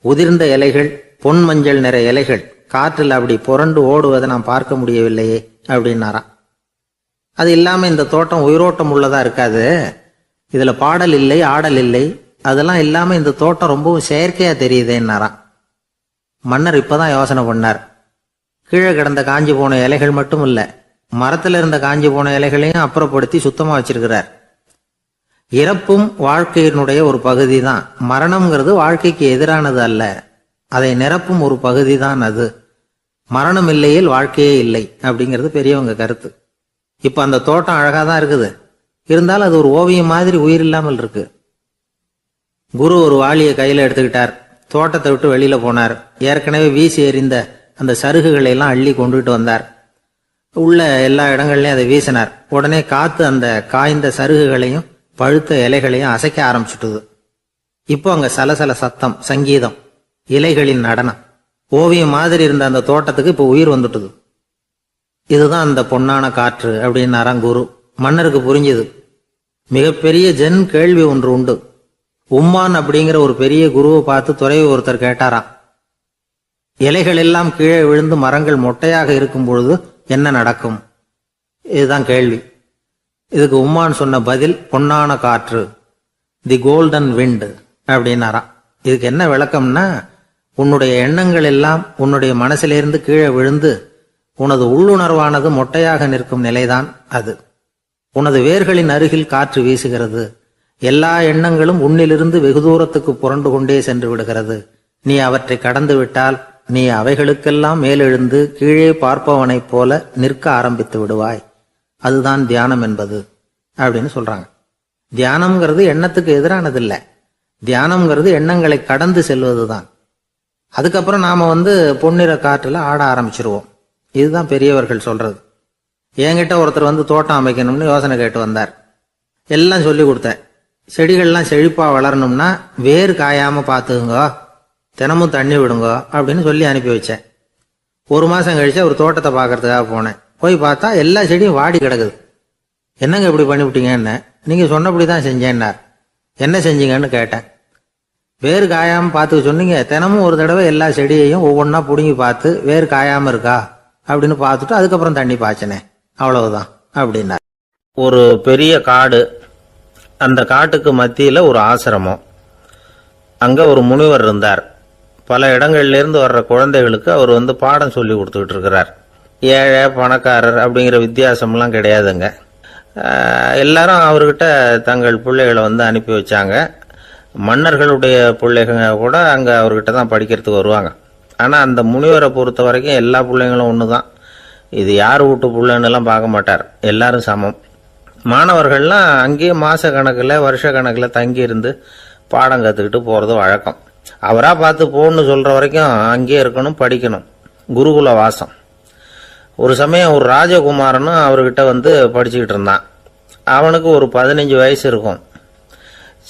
உதிர்ந்த இலைகள், பொன் மஞ்சள் நிற இலைகள் காற்றில் அப்படி புரண்டு ஓடுவதை நான் பார்க்க முடியவில்லையே அப்படின்னாராம். அது இல்லாம இந்த தோட்டம் உயிரோட்டம் உள்ளதா இருக்காது, இதுல பாடல் இல்லை, ஆடல் இல்லை, அதெல்லாம் இல்லாம இந்த தோட்டம் ரொம்பவும் செயற்கையா தெரியுதேன்னாராம். மன்னர் இப்பதான் யோசனை பண்ணார். கீழே கிடந்த காஞ்சி போன இலைகள் மட்டும் இல்ல, மரத்துல இருந்த காஞ்சி போன இலைகளையும் அப்புறப்படுத்தி சுத்தமா வச்சிருக்கிறார். இறப்பும் வாழ்க்கையினுடைய ஒரு பகுதி தான். மரணம்ங்கிறது வாழ்க்கைக்கு எதிரானது அல்ல, அதை நிரப்பும் ஒரு பகுதி தான் அது. மரணம் இல்லையில் வாழ்க்கையே இல்லை அப்படிங்கிறது பெரியவங்க கருத்து. இப்ப அந்த தோட்டம் அழகா தான் இருக்குது, இருந்தாலும் அது ஒரு ஓவியம் மாதிரி உயிர் இல்லாமல் இருக்கு. குரு ஒரு வாளியை கையில எடுத்துக்கிட்டார். தோட்டத்தை விட்டு வெளியில போனார். ஏற்கனவே வீசி எறிந்த அந்த சருகுகளை எல்லாம் அள்ளி கொண்டுகிட்டு வந்தார். உள்ள எல்லா இடங்கள்லயும் அதை வீசினார். உடனே காத்து அந்த காய்ந்த சருகுகளையும் பழுத்த இலைகளையும் அசைக்க ஆரம்பிச்சுட்டுது. இப்போ அங்க சலசல சத்தம், சங்கீதம், இலைகளின் நடனம். ஓவியம் மாதிரி இருந்த அந்த தோட்டத்துக்கு இப்போ உயிர் வந்துட்டுது. இதுதான் அந்த பொன்னான காற்று அப்படின்னாராம் குரு. மன்னருக்கு புரிஞ்சுது. மிகப்பெரிய ஜென் கேள்வி ஒன்று உண்டு. உம்மான் அப்படிங்கிற ஒரு பெரிய குருவை பார்த்து துறவி ஒருத்தர் கேட்டாராம், இலைகள் எல்லாம் கீழே விழுந்து மரங்கள் மொட்டையாக இருக்கும் பொழுது என்ன நடக்கும்? இதுதான் கேள்வி. இதுக்கு உம்மான் சொன்ன பதில் பொன்னான காற்று, தி கோல்டன் விண்ட் அப்படின்னாராம். இதுக்கு என்ன விளக்கம்னா, உன்னுடைய எண்ணங்கள் எல்லாம் உன்னுடைய மனசிலிருந்து கீழே விழுந்து உனது உள்ளுணர்வானது மொட்டையாக நிற்கும் நிலைதான் அது. உனது வேர்களின் அருகில் காற்று வீசுகிறது. எல்லா எண்ணங்களும் உன்னிலிருந்து வெகு தூரத்துக்கு புரண்டு கொண்டே சென்று விடுகிறது. நீ அவற்றை கடந்து விட்டால் நீ அவைகளுக்கெல்லாம் மேலெழுந்து கீழே பார்ப்பவனைப் போல நிற்க ஆரம்பித்து விடுவாய். அதுதான் தியானம் என்பது அப்படின்னு சொல்றாங்க. தியானம்ங்கிறது எண்ணத்துக்கு எதிரானது இல்லை. தியானம்ங்கிறது எண்ணங்களை கடந்து செல்வதுதான். அதுக்கப்புறம் நாம பொன்னிற காற்றுல ஆட ஆரம்பிச்சிருவோம். இதுதான் பெரியவர்கள் சொல்றது. என்கிட்ட ஒருத்தர் தோட்டம் அமைக்கணும்னு யோசனை கேட்டு வந்தார். எல்லாம் சொல்லி கொடுத்தேன். செடிகள்லாம் செழிப்பா வளரணும்னா வேர் காயாம பாத்துக்குங்க, தினமும் தண்ணி விடுங்க அப்படின்னு சொல்லி அனுப்பி வச்சேன். 1 மாசம் கழிச்சு ஒரு தோட்டத்தை பார்க்கறதுக்காக போனேன். போய் பார்த்தா எல்லா செடியும் வாடி கிடக்குது. என்னங்க இப்படி பண்ணிவிட்டீங்கன்னு. நீங்க சொன்னபடிதான் செஞ்சேன்னார். என்ன செஞ்சீங்கன்னு கேட்டேன். வேர் காயாம பார்த்துக்க சொன்னீங்க, தினமும் ஒரு தடவை எல்லா செடியையும் ஒவ்வொன்னா புடுங்கி பார்த்து வேர் காயாம இருக்கா அப்படின்னு பார்த்துட்டு அதுக்கப்புறம் தண்ணி பாய்ச்சனே, அவ்வளவுதான் அப்படின்னார். ஒரு பெரிய காடு, அந்த காட்டுக்கு மத்தியில ஒரு ஆசிரமம். அங்க ஒரு முனிவர் இருந்தார். பல இடங்கள்ல இருந்து வர்ற குழந்தைகளுக்கு அவர் பாடம் சொல்லி கொடுத்துக்கிட்டு இருக்கிறார். ஏழை பணக்காரர் அப்படிங்கிற வித்தியாசம்லாம் கிடையாதுங்க. எல்லாரும் அவர்கிட்ட தங்கள் பிள்ளைகளை வந்து அனுப்பி வச்சாங்க. மன்னர்களுடைய பிள்ளைங்க கூட அங்கே அவர்கிட்ட தான் படிக்கிறதுக்கு வருவாங்க. ஆனால் அந்த முனிவரை பொறுத்த வரைக்கும் எல்லா பிள்ளைங்களும் ஒன்று தான். இது யார் வீட்டு பிள்ளைன்னெல்லாம் பார்க்க மாட்டார், எல்லாரும் சமம். மாணவர்கள்லாம் அங்கேயே மாத கணக்கில் வருஷ கணக்கில் தங்கி இருந்து பாடம் கற்றுக்கிட்டு போகிறது வழக்கம். அவராக பார்த்து போன்னு சொல்கிற வரைக்கும் அங்கேயே இருக்கணும், படிக்கணும். குருகுல வாசம். ஒரு சமயம் ஒரு ராஜகுமாரனும் அவர்கிட்ட வந்து படிச்சுக்கிட்டு இருந்தான். அவனுக்கு ஒரு 15 வயசு இருக்கும்.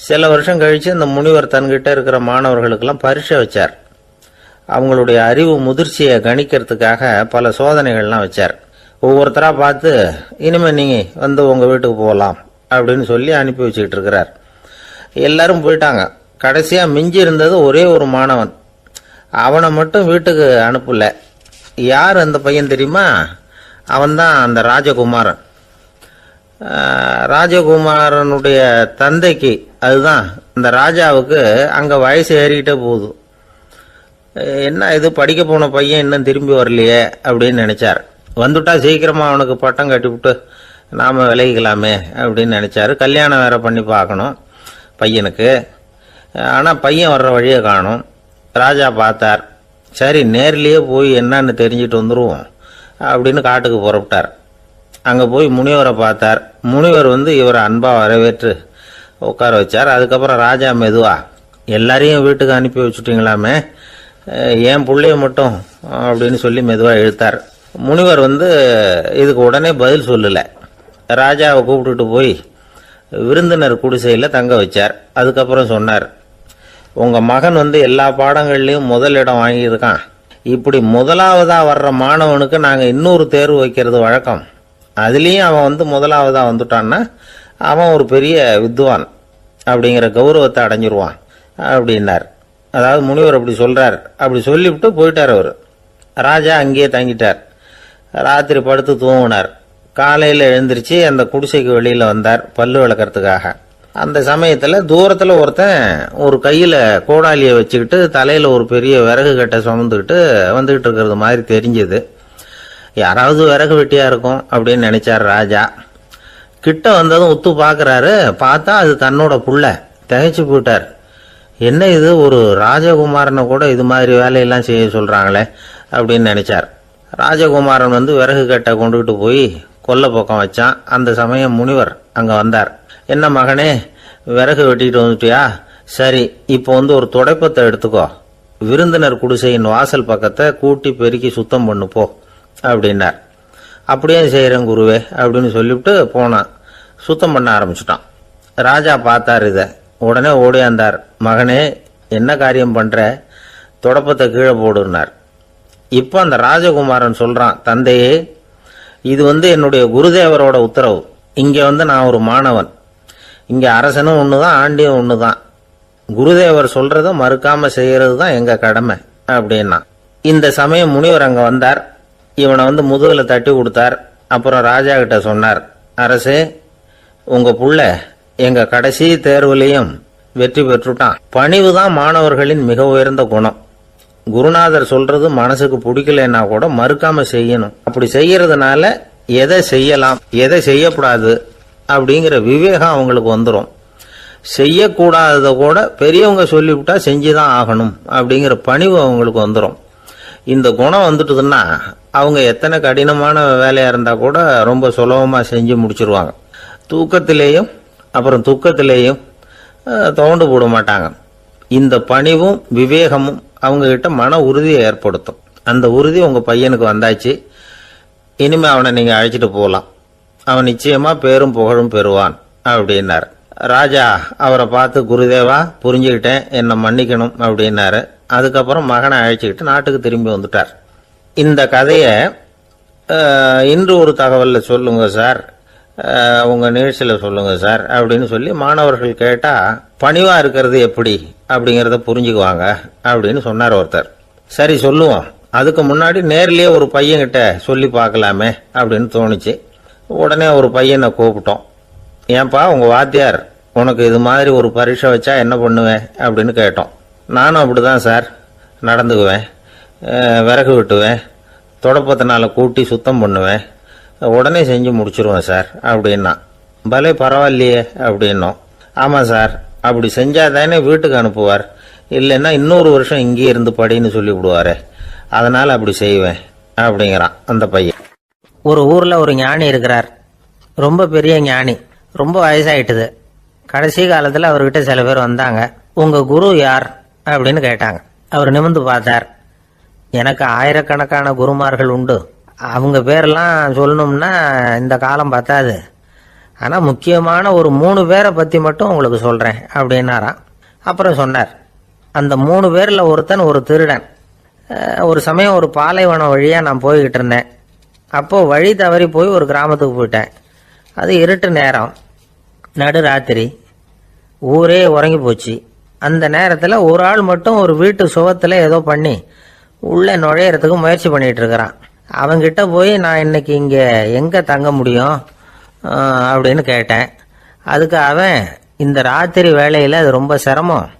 சில வருஷம் கழித்து அந்த முனிவர் தன்கிட்ட இருக்கிற மாணவர்களுக்கெல்லாம் பரீட்சை வச்சார். அவங்களுடைய அறிவு முதிர்ச்சியை கணிக்கிறதுக்காக பல சோதனைகள்லாம் வச்சார். ஒவ்வொருத்தராக பார்த்து இனிமேல் நீங்கள் வந்து உங்கள் வீட்டுக்கு போகலாம் அப்படின்னு சொல்லி அனுப்பி வச்சுக்கிட்டு இருக்கிறார். எல்லாரும் போயிட்டாங்க. கடைசியாக மிஞ்சி இருந்தது ஒரே ஒரு மாணவன். அவனை மட்டும் வீட்டுக்கு அனுப்பல. யார் அந்த பையன் தெரியுமா? அவன்தான் அந்த ராஜகுமாரன். ராஜகுமாரனுடைய தந்தைக்கு, அதுதான் அந்த ராஜாவுக்கு, அங்கே வயசு ஏறிக்கிட்டே போகுது. என்ன இது, படிக்க போன பையன் இன்னும் திரும்பி வரலையே அப்படின்னு நினைச்சார். வந்துட்டா சீக்கிரமா அவனுக்கு பட்டம் கட்டிவிட்டு நாம விலகிக்கலாமே அப்படின்னு நினைச்சாரு. கல்யாணம் வேற பண்ணி பார்க்கணும் பையனுக்கு. ஆனால் பையன் வர்ற வழியை காணும். ராஜா பார்த்தார். சரி, நேர்லேயே போய் என்னன்னு தெரிஞ்சுட்டு வந்துடுவோம் அப்படின்னு காட்டுக்கு புறப்பட்டார். அங்கே போய் முனிவரை பார்த்தார். முனிவர் வந்து இவரை அன்பாக வரவேற்று உட்கார வச்சார். அதுக்கப்புறம் ராஜா மெதுவா, எல்லாரையும் வீட்டுக்கு அனுப்பி வச்சுட்டீங்களாமே, ஏன் பிள்ளைய மட்டும் அப்படின்னு சொல்லி மெதுவாக இழுத்தார். முனிவர் வந்து இதுக்கு உடனே பதில் சொல்லலை. ராஜாவை கூப்பிட்டுட்டு போய் விருந்தினர் குடிசையில் தங்க வச்சார். அதுக்கப்புறம் சொன்னார், உங்கள் மகன் வந்து எல்லா பாடங்கள்லையும் முதல் இடம் வாங்கியிருக்கான். இப்படி முதலாவதாக வர்ற மாணவனுக்கு நாங்கள் இன்னொரு தேர்வு வைக்கிறது வழக்கம். அதுலேயும் அவன் வந்து முதலாவதாக வந்துட்டான்னா அவன் ஒரு பெரிய வித்வான் அப்படிங்கிற கௌரவத்தை அடைஞ்சிருவான் அப்படின்னார். அதாவது முனிவர் அப்படி சொல்கிறார். அப்படி சொல்லிவிட்டு போயிட்டார் அவர். ராஜா அங்கேயே தங்கிட்டார். ராத்திரி படுத்து தூங்கினார். காலையில் எழுந்திரிச்சு அந்த குடிசைக்கு வெளியில் வந்தார் பல்லு விளக்கறதுக்காக. அந்த சமயத்தில் தூரத்தில் ஒருத்தன் ஒரு கையில் கோடாலியை வச்சுக்கிட்டு தலையில் ஒரு பெரிய விறகு கட்டை சுமந்துக்கிட்டு வந்துக்கிட்டு இருக்கிறது மாதிரி தெரிஞ்சது. யாராவது விறகு வெட்டியாக இருக்கும் அப்படின்னு நினைச்சார் ராஜா. கிட்ட வந்ததும் உத்து பார்க்குறாரு. பார்த்தா அது தன்னோட புள்ள. திகைச்சு போயிட்டார். என்ன இது, ஒரு ராஜகுமாரனை கூட இது மாதிரி வேலையெல்லாம் செய்ய சொல்கிறாங்களே அப்படின்னு நினைச்சார். ராஜகுமாரன் வந்து விறகு கட்டை கொண்டுகிட்டு போய் கொல்லை பக்கம் வச்சான். அந்த சமயம் முனிவர் அங்கே வந்தார். என்ன மகனே, விறகு வெட்டிட்டு வந்துட்டியா? சரி, இப்போ வந்து ஒரு துடைப்பத்தை எடுத்துக்கோ, விருந்தினர் குடிசையின் வாசல் பக்கத்தை கூட்டி பெருக்கி சுத்தம் பண்ணு போ அப்படின்னார். அப்படியே செய்கிறேன் குருவே அப்படின்னு சொல்லிவிட்டு போனான். சுத்தம் பண்ண ஆரம்பிச்சுட்டான். ராஜா பார்த்தார் இதை. உடனே ஓடியாந்தார். மகனே, என்ன காரியம் பண்ணுற? துடைப்பத்தை கீழே போடுனார். இப்போ அந்த ராஜகுமாரன் சொல்கிறான், தந்தையே, இது வந்து என்னுடைய குருதேவரோட உத்தரவு. இங்கே வந்து நான் ஒரு மாணவன். இங்கே அரசனும் ஒன்று தான், ஆண்டியும் ஒன்று தான். குருதேவர் சொல்கிறத மறுக்காமல் செய்கிறது தான் எங்கள் கடமை அப்படின்னா. இந்த சமயம் முனிவர் அங்கே வந்தார். இவனை வந்து முதுகில் தட்டி கொடுத்தார். அப்புறம் ராஜா கிட்ட சொன்னார், அரசே, உங்கள் புள்ள எங்கள் கடைசி தேர்வுலையும் வெற்றி பெற்றுட்டான். பணிவு தான் மாணவர்களின் மிக உயர்ந்த குணம். குருநாதர் சொல்றது மனசுக்கு பிடிக்கலன்னா கூட மறுக்காம செய்யணும். அப்படி செய்யறதுனால எதை செய்யலாம் எதை செய்யக்கூடாது அப்படிங்கிற விவேகம் அவங்களுக்கு வந்துடும். செய்யக்கூடாததை கூட பெரியவங்க சொல்லிவிட்டா செஞ்சுதான் ஆகணும் அப்படிங்கிற பணிவு அவங்களுக்கு வந்துடும். இந்த குணம் வந்துட்டுதுன்னா அவங்க எத்தனை கடினமான வேலையா இருந்தா கூட ரொம்ப சுலபமா செஞ்சு முடிச்சிருவாங்க. தூக்கத்திலேயும் அப்புறம் துக்கத்திலேயும் தோண்டு போட மாட்டாங்க. இந்த பணிவும் விவேகமும் அவங்க கிட்ட மன உறுதியை ஏற்படுத்தும். அந்த உறுதி உங்க பையனுக்கு வந்தாச்சு. இனிமே அவனை நீங்க அழைச்சிட்டு போகலாம். அவன் நிச்சயமா பேரும் புகழும் பெறுவான் அப்படின்னாரு. ராஜா அவரை பார்த்து, குருதேவா, புரிஞ்சுக்கிட்டேன், என்னை மன்னிக்கணும் அப்படின்னாரு. அதுக்கப்புறம் மகனை அழைச்சிக்கிட்டு நாட்டுக்கு திரும்பி வந்துட்டார். இந்த கதையை இன்று ஒரு தகவல்ல சொல்லுங்க சார், உங்க நிகழ்ச்சியில் சொல்லுங்க சார் அப்படின்னு சொல்லி மாணவர்கள் கேட்டா பணிவா இருக்கிறது எப்படி அப்படிங்கிறத புரிஞ்சுக்குவாங்க அப்படின்னு சொன்னார் ஒருத்தர். சரி சொல்லுவோம், அதுக்கு முன்னாடி நேர்லயே ஒரு பையன்கிட்ட சொல்லி பார்க்கலாமே அப்படின்னு தோணுச்சு. உடனே ஒரு பையனை கூப்பிட்டோம். ஏன்பா, உங்க வாத்தியார் உனக்கு இது மாதிரி ஒரு பரீட்சை வச்சா என்ன பண்ணுவேன் அப்படின்னு கேட்டோம். நானும் அப்படிதான் சார் நடந்துக்குவேன், விறகு வெட்டுவேன், துடைப்பத்தினால கூட்டி சுத்தம் பண்ணுவேன், உடனே செஞ்சு முடிச்சிருவேன் சார் அப்படின்னா. பலே பரவாயில்லையே அப்படின்னோம். ஆமாம் சார், அப்படி செஞ்சால் தானே வீட்டுக்கு அனுப்புவார், இல்லைன்னா இன்னொரு வருஷம் இங்கேயே இருந்து படின்னு சொல்லி விடுவாரே, அதனால் அப்படி செய்வேன் அப்படிங்கிறான் அந்த பையன். ஒரு ஊரில் ஒரு ஞானி இருக்கிறார். ரொம்ப பெரிய ஞானி, ரொம்ப வயசாயிட்டுது. கடைசி காலத்தில் அவர்கிட்ட சில பேர் வந்தாங்க. உங்கள் குரு யார் அப்படின்னு கேட்டாங்க. அவர் நிமிர்ந்து பார்த்தார். எனக்கு ஆயிரக்கணக்கான குருமார்கள் உண்டு, அவங்க பேரெல்லாம் சொல்லணும்னா இந்த காலம் பத்தாது. ஆனால் முக்கியமான ஒரு 3 பேரை பற்றி மட்டும் உங்களுக்கு சொல்கிறேன் அப்படின்னாராம். அப்புறம் சொன்னார், அந்த 3 பேரில் ஒருத்தன் ஒரு திருடன். ஒரு சமயம் ஒரு பாலைவனம் வழியாக நான் போய்கிட்டு இருந்தேன். அப்போது வழி தவறி போய் ஒரு கிராமத்துக்கு போயிட்டேன். அது இருட்டு நேரம், நடு ராத்திரி, ஊரே உறங்கி போச்சு. அந்த நேரத்தில் ஒரு ஆள் மட்டும் ஒரு வீட்டு சுவத்தில் ஏதோ பண்ணி உள்ளே நுழையிறதுக்கு முயற்சி பண்ணிகிட்டு இருக்கிறான். அவங்கிட்ட போய் நான் இன்னைக்கு இங்கே எங்கே தங்க முடியும் அப்படின்னு கேட்டேன். அதுக்கு அவன், இந்த ராத்திரி வேளையில் அது ரொம்ப சிரமம்,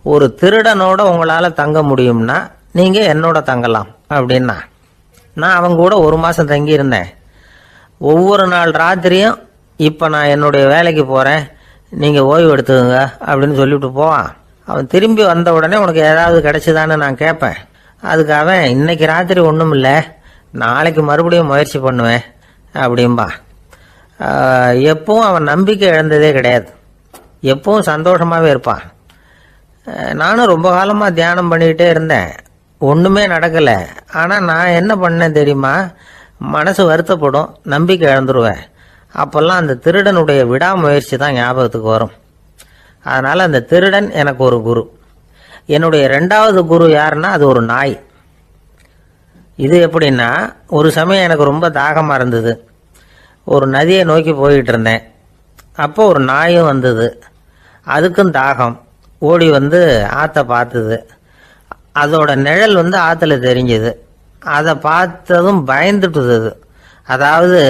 ஒரு திருடனோட உங்களால் தங்க முடியும்னா நீங்கள் என்னோட தங்கலாம் அப்படின்னா. நான் அவங்க கூட 1 மாதம் தங்கியிருந்தேன். ஒவ்வொரு நாள் ராத்திரியும் இப்போ நான் என்னுடைய வேலைக்கு போகிறேன், நீங்கள் ஓய்வு எடுத்துக்கோங்க அப்படின்னு சொல்லிவிட்டு போவான். அவன் திரும்பி வந்த உடனே உனக்கு ஏதாவது கிடைச்சிதான்னு நான் கேட்பேன். அதுக்கு அவன், இன்னைக்கு ராத்திரி ஒன்றும் இல்லை, நாளைக்கு மறுபடியும் முயற்சி பண்ணுவேன் அப்படின்பா. எப்பவும் அவன் நம்பிக்கை இழந்ததே கிடையாது, எப்பவும் சந்தோஷமாகவே இருப்பான். நானும் ரொம்ப காலமாக தியானம் பண்ணிக்கிட்டே இருந்தேன், ஒன்றுமே நடக்கலை. ஆனால் நான் என்ன பண்ணேன் தெரியுமா, மனசு வருத்தப்படும், நம்பிக்கை இழந்துருவேன். அப்போல்லாம் அந்த திருடனுடைய விடாமுயற்சி தான் ஞாபகத்துக்கு வரும். அதனால் அந்த திருடன் எனக்கு ஒரு குரு. என்னுடைய 2வது குரு யாருன்னா அது ஒரு நாய். இது எப்படின்னா, ஒரு சமயம் எனக்கு ரொம்ப தாகமாக இருந்தது. ஒரு நதியை நோக்கி போயிட்டு இருந்தேன். அப்போ ஒரு நாயும் வந்தது. அதுக்கும் தாகம். ஓடி வந்து ஆற்றை பார்த்தது. அதோட நிழல் வந்து ஆற்றுல தெரிஞ்சது. அதை பார்த்ததும் பயந்துட்டுது. அதாவது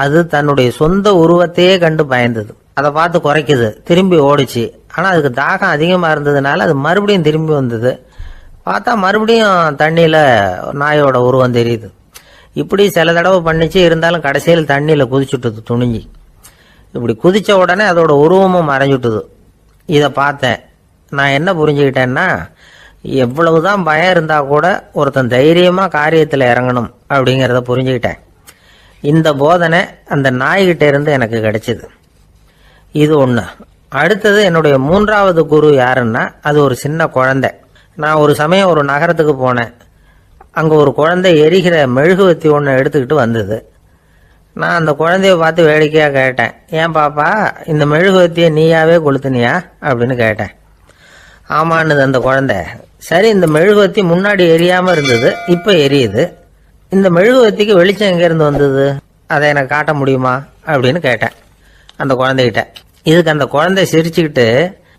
அது தன்னுடைய சொந்த உருவத்தையே கண்டு பயந்தது. அதை பார்த்து குறைக்குது, திரும்பி ஓடிச்சு. ஆனால் அதுக்கு தாகம் அதிகமாக இருந்ததுனால அது மறுபடியும் திரும்பி வந்தது. பார்த்தா மறுபடியும் தண்ணியில் நாயோட உருவம் தெரியுது. இப்படி சில தடவை பண்ணிச்சு. இருந்தாலும் கடைசியில் தண்ணியில் குதிச்சுட்டுது துணிஞ்சி. இப்படி குதித்த உடனே அதோட உருவமும் மறைஞ்சுட்டுது. இதை பார்த்தேன். நான் என்ன புரிஞ்சுக்கிட்டேன்னா, எவ்வளவுதான் பயம் இருந்தால் கூட ஒருத்தன் தைரியமாக காரியத்தில் இறங்கணும் அப்படிங்கிறத புரிஞ்சுக்கிட்டேன். இந்த போதனை அந்த நாய்கிட்ட இருந்து எனக்கு கிடைச்சிது. இது ஒன்று. அடுத்தது என்னுடைய 3வது குரு யாருன்னா அது ஒரு சின்ன குழந்தை. நான் ஒரு சமயம் ஒரு நகரத்துக்கு போனேன். அங்கே ஒரு குழந்தை எரிகிற மெழுகுவத்தி ஒன்று எடுத்துக்கிட்டு வந்தது. நான் அந்த குழந்தைய பார்த்து வேடிக்கையாக கேட்டேன், ஏன் பாப்பா இந்த மெழுகுவத்தியை நீயாவே கொளுத்துனியா அப்படின்னு கேட்டேன். ஆமான்னுது அந்த குழந்தை. சரி, இந்த மெழுகுவத்தி முன்னாடி எரியாமல் இருந்தது, இப்போ எரியுது. இந்த மெழுகுவத்திக்கு வெளிச்சம் எங்கேருந்து வந்தது, அதை எனக்கு காட்ட முடியுமா அப்படின்னு கேட்டேன் அந்த குழந்தைகிட்ட. இதுக்கு அந்த குழந்தை சிரிச்சுக்கிட்டு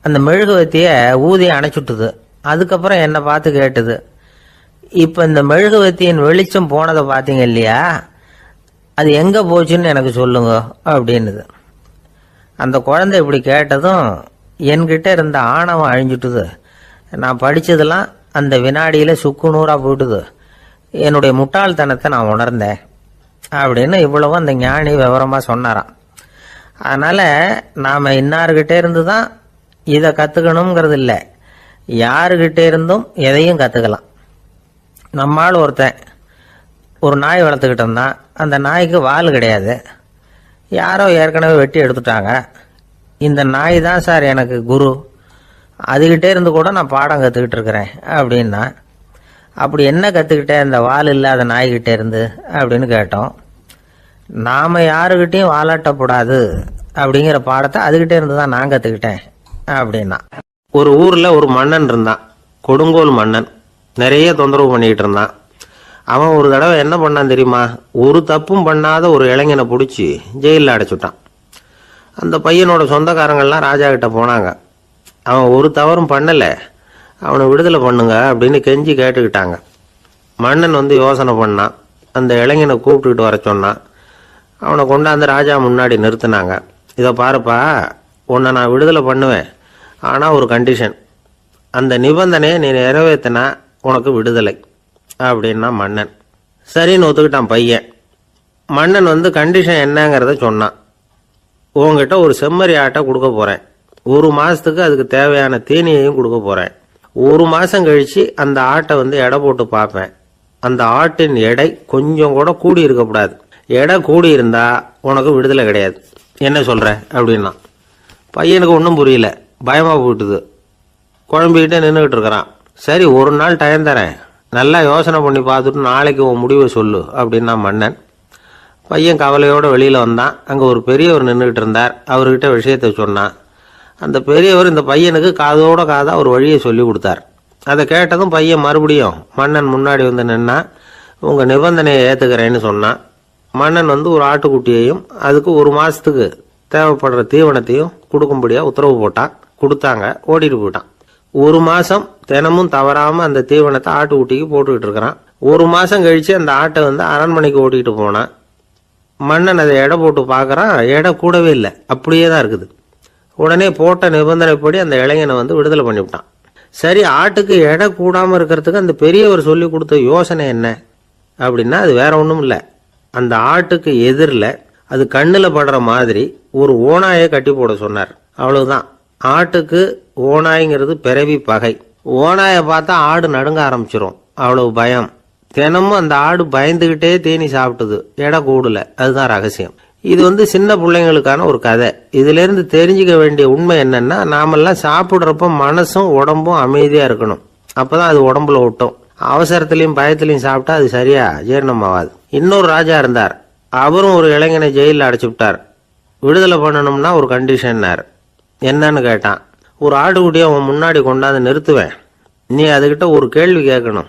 அந்த மெழுகுவத்தியை ஊதி அணைச்சுட்டுது. அதுக்கப்புறம் என்னை பார்த்து கேட்டுது, இப்போ இந்த மெழுகுவத்தியின் வெளிச்சம் போனதை பார்த்தீங்க இல்லையா, அது எங்கே போச்சுன்னு எனக்கு சொல்லுங்க அப்படின்னுது. அந்த குழந்தை இப்படி கேட்டதும் என்கிட்ட இருந்த ஆணவம் அழிஞ்சுட்டுது. நான் படித்ததெல்லாம் அந்த வினாடியில் சுக்கு நூறாக போயிட்டுது. என்னுடைய முட்டாள்தனத்தை நான் உணர்ந்தேன் அப்படின்னு இவ்வளவும் அந்த ஞானி விவரமாக சொன்னாராம். அதனால் நாம் இன்னார்கிட்ட இருந்து தான் இதை கற்றுக்கணுங்கிறது இல்லை, யாருக்கிட்டே இருந்தும் எதையும் கற்றுக்கலாம். நம்மால் ஒருத்தன் ஒரு நாய் வளர்த்துக்கிட்டு இருந்தான். அந்த நாய்க்கு வால் கிடையாது. யாரோ ஏற்கனவே வெட்டி எடுத்துட்டாங்க. இந்த நாய் தான் சார் எனக்கு குரு, அதுகிட்டே இருந்து கூட நான் பாடம் கற்றுக்கிட்டு இருக்கிறேன் அப்படின்னா. அப்படி என்ன கற்றுக்கிட்டேன் இந்த வால் இல்லாத நாய்கிட்டே இருந்து அப்படின்னு கேட்டோம். நாம் யாருக்கிட்டையும் வாலாட்டக்கூடாது அப்படிங்கிற பாடத்தை அதுகிட்டே இருந்து தான் நான் கற்றுக்கிட்டேன் அப்படின்னா. ஒரு ஊரில் ஒரு மன்னன் இருந்தான், கொடுங்கோல் மன்னன். நிறைய தொந்தரவு பண்ணிக்கிட்டு இருந்தான். அவன் ஒரு தடவை என்ன பண்ணான் தெரியுமா, ஒரு தப்பும் பண்ணாத ஒரு இளைஞனை பிடிச்சி ஜெயிலில் அடைச்சுட்டான். அந்த பையனோட சொந்தக்காரங்கள்லாம் ராஜா கிட்ட போனாங்க. அவன் ஒரு தவறும் பண்ணலை, அவனை விடுதலை பண்ணுங்க அப்படின்னு கெஞ்சி கேட்டுக்கிட்டாங்க. மன்னன் வந்து யோசனை பண்ணான். அந்த இளைஞனை கூப்பிட்டுக்கிட்டு வர சொன்னான். அவனை கொண்டாந்து ராஜா முன்னாடி நிறுத்தினாங்க. இதை பாருப்பா, உன்னை நான் விடுதலை பண்ணுவேன், ஆனால் ஒரு கண்டிஷன், அந்த நிபந்தனையை நீ நிறைவேற்றினா உனக்கு விடுதலை அப்படின்னா மன்னன். சரின்னு ஒத்துக்கிட்டான் பையன். மன்னன் வந்து கண்டிஷன் என்னங்கிறத சொன்னான். உங்ககிட்ட ஒரு செம்மறி ஆட்டை கொடுக்க போறேன். 1 மாசத்துக்கு அதுக்கு தேவையான தீனியையும் கொடுக்க போறேன். 1 மாசம் கழிச்சு அந்த ஆட்டை எடை போட்டு பார்ப்பேன். அந்த ஆட்டின் எடை கொஞ்சம் கூட கூடி இருக்கக்கூடாது. எடை கூடி இருந்தா உனக்கு விடுதலை கிடையாது. என்ன சொல்ற அப்படின்னா பையனுக்கு ஒன்றும் புரியல, பயமா போயிட்டுது. குழம்பிக்கிட்டே நின்றுகிட்டு இருக்கிறான். சரி, ஒரு நாள் டைம் தரேன், நல்லா யோசனை பண்ணி பார்த்துட்டு நாளைக்கு உன் முடிவை சொல்லு அப்படின்னா மன்னன். பையன் கவலையோட வெளியில வந்தான். அங்க ஒரு பெரியவர் நின்றுகிட்டு இருந்தார். அவர்கிட்ட விஷயத்தை சொன்னான். அந்த பெரியவர் இந்த பையனுக்கு காதோட காதா ஒரு வழியை சொல்லி கொடுத்தார். அதை கேட்டதும் பையன் மறுபடியும் மன்னன் முன்னாடி நின்னா, உங்க நிபந்தனையை ஏத்துக்கிறேன்னு சொன்னான். மன்னன் ஒரு ஆட்டுக்குட்டியையும் அதுக்கு 1 மாசத்துக்கு தேவைப்படுற தீவனத்தையும் கொடுக்கும்படியா உத்தரவு போட்டான். கொடுத்தாங்க, ஓடிட்டு போயிட்டான். 1 மாசம் தினமும் தவறாம அந்த தீவனத்தை ஆட்டுக்குட்டிக்கு போட்டுக்கிட்டு இருக்கிறான். 1 மாசம் கழிச்சு அந்த ஆட்டை அரண்மனைக்கு ஓட்டிகிட்டு போனான். மன்னன் அதை எடை போட்டு பார்க்கறான். எடை கூடவே இல்லை, அப்படியே தான் இருக்குது. உடனே போட்ட நிபந்தனைப்படி அந்த இளைஞனை விடுதலை பண்ணிவிட்டான். சரி, ஆட்டுக்கு எடை கூடாம இருக்கிறதுக்கு அந்த பெரியவர் சொல்லி கொடுத்த யோசனை என்ன அப்படின்னா, அது வேற ஒன்றும் இல்லை. அந்த ஆட்டுக்கு எதிரில் அது கண்ணில் படுற மாதிரி ஒரு ஓநாயை கட்டி போட சொன்னார். அவ்வளவுதான். ஆட்டுக்கு ஓநாய்ங்கிறது பிறவி பகை. ஓநாயை பார்த்தா ஆடு நடுங்க ஆரம்பிச்சிரும், அவ்வளவு பயம். தினமும் அந்த ஆடு பயந்துகிட்டே தேனி சாப்பிட்டுது, எடை கூடல. அதுதான் ரகசியம். இது சின்ன பிள்ளைங்களுக்கான ஒரு கதை. இதுல இருந்து தெரிஞ்சுக்க வேண்டிய உண்மை என்னன்னா, நாமெல்லாம் சாப்பிடுறப்ப மனசும் உடம்பும் அமைதியா இருக்கணும். அப்பதான் அது உடம்புல ஒட்டும். அவசரத்திலையும் பயத்திலையும் சாப்பிட்டா அது சரியா ஜீரணம் ஆகாது. இன்னொரு ராஜா இருந்தார். அவரும் ஒரு இளைஞனை ஜெயிலில் அடைச்சு விட்டார். விடுதலை பண்ணணும்னா ஒரு கண்டிஷன்னார். என்னன்னு கேட்டான். ஒரு ஆட்டுக்குட்டியை அவன் முன்னாடி கொண்டாந்து நிறுத்துவேன், நீ அதுகிட்ட ஒரு கேள்வி கேட்கணும்,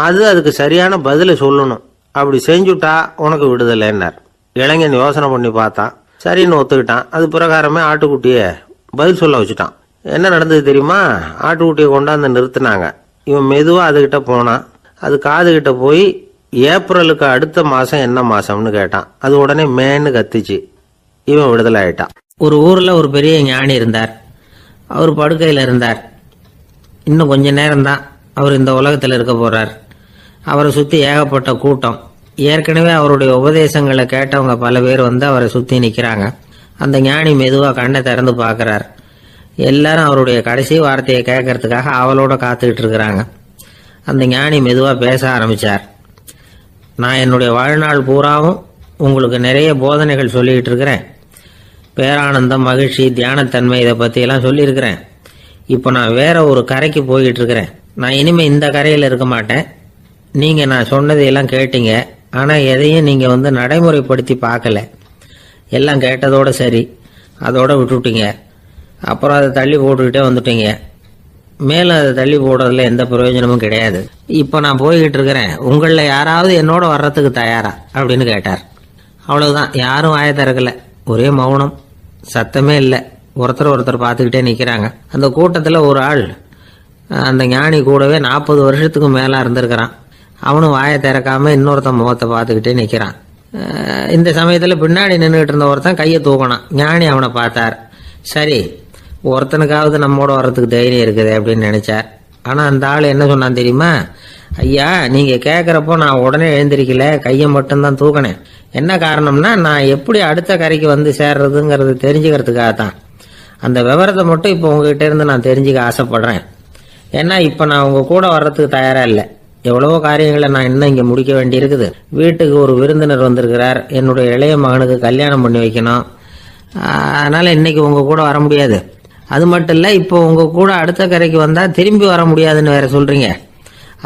அதுக்கு சரியான பதிலை சொல்லணும். அப்படி செஞ்சுட்டா உனக்கு விடுதலைன்னார். இளைஞன் யோசனை பண்ணி பார்த்தான். சரின்னு ஒத்துக்கிட்டான். அது பிரகாரமே ஆட்டுக்குட்டியை பதில் சொல்ல வச்சுட்டான். என்ன நடந்தது தெரியுமா? ஆட்டுக்குட்டியை கொண்டாந்து நிறுத்தினாங்க. இவன் மெதுவா அதுகிட்ட போனான். அது காதுகிட்ட போய் ஏப்ரலுக்கு அடுத்த மாசம் என்ன மாசம்னு கேட்டான். அது உடனே மேன்னு கத்திச்சு. இவன் விடுதலை ஆயிட்டான். ஒரு ஊர்ல ஒரு பெரிய ஞானி இருந்தார். அவர் படுக்கையில இருந்தார். இன்னும் கொஞ்ச நேரம்தான் அவர் இந்த உலகத்தில் இருக்க போறார். அவரை சுத்தி ஏகப்பட்ட கூட்டம். ஏற்கனவே அவருடைய உபதேசங்களை கேட்டவங்க பல பேர் அவரை சுத்தி நிக்கிறாங்க. அந்த ஞானி மெதுவா கண்ணை திறந்து பார்க்கிறார். எல்லாரும் அவருடைய கடைசி வார்த்தையை கேட்கறதுக்காக அவளோட காத்துக்கிட்டு இருக்கிறாங்க. அந்த ஞானி மெதுவா பேச ஆரம்பிச்சார். நான் என்னுடைய வாழ்நாள் பூராவும் உங்களுக்கு நிறைய போதனைகள் சொல்லிக்கிட்டு இருக்கிறேன். பேரானந்தம், மகிழ்ச்சி, தியானத்தன்மை, இதை பற்றியெல்லாம் சொல்லியிருக்கிறேன். இப்போ நான் வேற ஒரு கரைக்கு போய்கிட்டு இருக்கிறேன். நான் இனிமேல் இந்த கரையில் இருக்க மாட்டேன். நீங்கள் நான் சொன்னதையெல்லாம் கேட்டீங்க, ஆனால் எதையும் நீங்கள் நடைமுறைப்படுத்தி பார்க்கல. எல்லாம் கேட்டதோட சரி, அதோட விட்டுவிட்டீங்க. அப்புறம் அதை தள்ளி போட்டுக்கிட்டே வந்துட்டீங்க. மேலும் அதை தள்ளி போடுறதுல எந்த பிரயோஜனமும் கிடையாது. இப்போ நான் போய்கிட்டு இருக்கிறேன். உங்களில் யாராவது என்னோட வர்றதுக்கு தயாரா அப்படின்னு கேட்டார். அவ்வளவுதான். யாரும் வாயை திறக்கல. ஒரே மௌனம், சத்தமே இல்லை. ஒருத்தர் பார்த்துக்கிட்டே நிற்கிறாங்க. அந்த கூட்டத்தில் ஒரு ஆள் அந்த ஞானி கூடவே 40 வருஷத்துக்கு மேலே இருந்திருக்கிறான். அவனும் வாயை திறக்காம இன்னொருத்தன் முகத்தை பார்த்துக்கிட்டே நிற்கிறான். இந்த சமயத்தில் பின்னாடி நின்றுகிட்டு இருந்த ஒருத்தன் கையை தூக்கினான். ஞானி அவனை பார்த்தார். சரி, ஒருத்தனுக்காவது நம்மோட வர்றதுக்கு தைரியம் இருக்குது அப்படின்னு நினைச்சார். ஆனால் அந்த ஆள் என்ன சொன்னான் தெரியுமா? ஐயா, நீங்கள் கேட்குறப்போ நான் உடனே எழுந்திருக்கல, கையை மட்டும்தான் தூக்கினேன். என்ன காரணம்னா, நான் எப்படி அடுத்த கரைக்கு சேர்றதுங்கிறது தெரிஞ்சுக்கிறதுக்காக தான். அந்த விவரத்தை மட்டும் இப்போ உங்ககிட்ட இருந்து நான் தெரிஞ்சுக்க ஆசைப்படுறேன். ஏன்னா இப்போ நான் உங்க கூட வர்றதுக்கு தயாராக இல்லை. எவ்வளவோ காரியங்களை நான் இன்னும் இங்கே முடிக்க வேண்டி இருக்குது. வீட்டுக்கு ஒரு விருந்தினர் வந்திருக்கிறார். என்னுடைய இளைய மகனுக்கு கல்யாணம் பண்ணி வைக்கணும். அதனால இன்னைக்கு உங்க கூட வர முடியாது. அது மட்டும் இல்லை, இப்போ உங்க கூட அடுத்த கரைக்கு வந்தால் திரும்பி வர முடியாதுன்னு வேற சொல்றீங்க.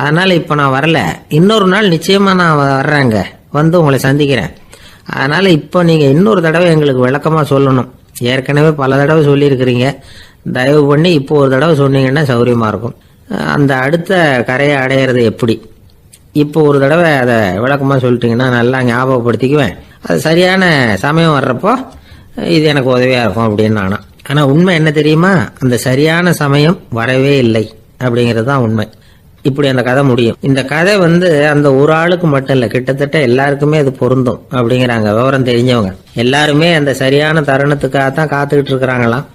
அதனால இப்போ நான் வரல. இன்னொரு நாள் நிச்சயமா நான் வர்றேங்க, உங்களை சந்திக்கிறேன். அதனால இப்போ நீங்க இன்னொரு தடவை எங்களுக்கு விளக்கமா சொல்லணும். ஏற்கனவே பல தடவை சொல்லியிருக்கிறீங்க. தயவு பண்ணி இப்போ ஒரு தடவை சொன்னீங்கன்னா சௌரியமா இருக்கும். அந்த அடுத்த கரையை அடையிறது எப்படி? இப்போ ஒரு தடவை அதை விளக்கமா சொல்லிட்டீங்கன்னா நல்லா ஞாபகப்படுத்திக்குவேன். அது சரியான சமயம் வர்றப்போ இது எனக்கு உதவியா இருக்கும் அப்படின்னு நானா. ஆனா உண்மை என்ன தெரியுமா? அந்த சரியான சமயம் வரவே இல்லை அப்படிங்கிறது தான் உண்மை. இப்படி அந்த கதை முடியும். இந்த கதை அந்த ஒரு ஆளுக்கு மட்டும் இல்லை, கிட்டத்தட்ட எல்லாருக்குமே அது பொருந்தும் அப்படிங்கிறாங்க விவரம் தெரிஞ்சவங்க. எல்லாருமே அந்த சரியான தருணத்துக்காக தான் காத்துக்கிட்டு இருக்கிறாங்களாம்.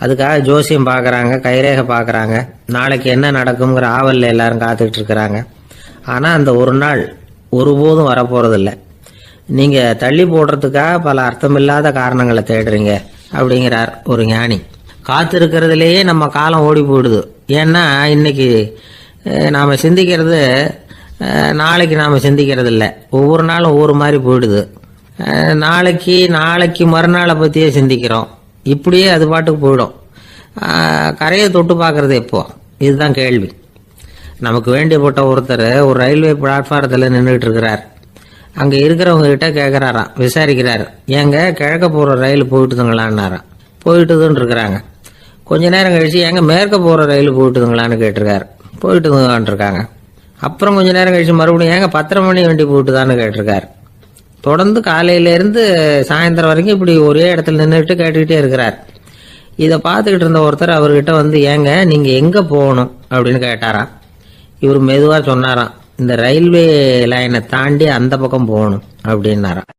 அதுக்காக ஜோசியம் பார்க்கறாங்க, கைரேகை பார்க்கறாங்க, நாளைக்கு என்ன நடக்குங்கிற ஆவல்ல எல்லாரும் காத்துக்கிட்டு இருக்கிறாங்க. ஆனா அந்த ஒரு நாள் ஒருபோதும் வரப்போறதில்லை. நீங்கள் தள்ளி போடுறதுக்காக பல அர்த்தமில்லாத காரணங்களை தேடுறீங்க அப்படிங்கிறார் ஒரு ஞானி. காத்திருக்கிறதுலேயே நம்ம காலம் ஓடி போயிடுது. ஏன்னா இன்னைக்கு நாம் சிந்திக்கிறது நாளைக்கு நாம் சிந்திக்கிறது இல்லை. ஒவ்வொரு நாளும் ஒவ்வொரு மாதிரி போயிடுது. நாளைக்கு மறுநாளை பற்றியே சிந்திக்கிறோம். இப்படியே அது பாட்டுக்கு போயிடும். கரையை தொட்டு பார்க்கறது எப்போ, இதுதான் கேள்வி. நமக்கு வேண்டியப்பட்ட ஒருத்தர் ஒரு ரயில்வே பிளாட்ஃபாரத்தில் நின்றுட்டு இருக்கிறார். அங்கே இருக்கிறவங்க கிட்ட கேட்குறாராம், விசாரிக்கிறாரு, ஏங்க கிழக்க போகிற ரயில் போயிட்டுதுங்களான்னாராம். போயிட்டுதுன்னு இருக்கிறாங்க. கொஞ்ச நேரம் கழிச்சு ஏங்க மேற்க போகிற ரயில் போயிட்டுதுங்களான்னு கேட்டிருக்காரு. போயிட்டுதுங்களான் இருக்காங்க. அப்புறம் கொஞ்ச நேரம் கழிச்சு மறுபடியும் ஏங்க 10:30 மணி வண்டி போயிட்டுதான்னு கேட்டிருக்காரு. தொடர்ந்து காலையிலேருந்து சாயந்தரம் வரைக்கும் இப்படி ஒரே இடத்துல நின்றுட்டு கேட்டுக்கிட்டே இருக்கிறார். இதை பார்த்துக்கிட்டு இருந்த ஒருத்தர் அவர்கிட்ட வந்து, ஏங்க நீங்கள் எங்கே போகணும் அப்படின்னு கேட்டாராம். இவர் மெதுவாக சொன்னாராம், இந்த ரயில்வே லைனை தாண்டி அந்த பக்கம் போகணும் அப்படின்னாராம்.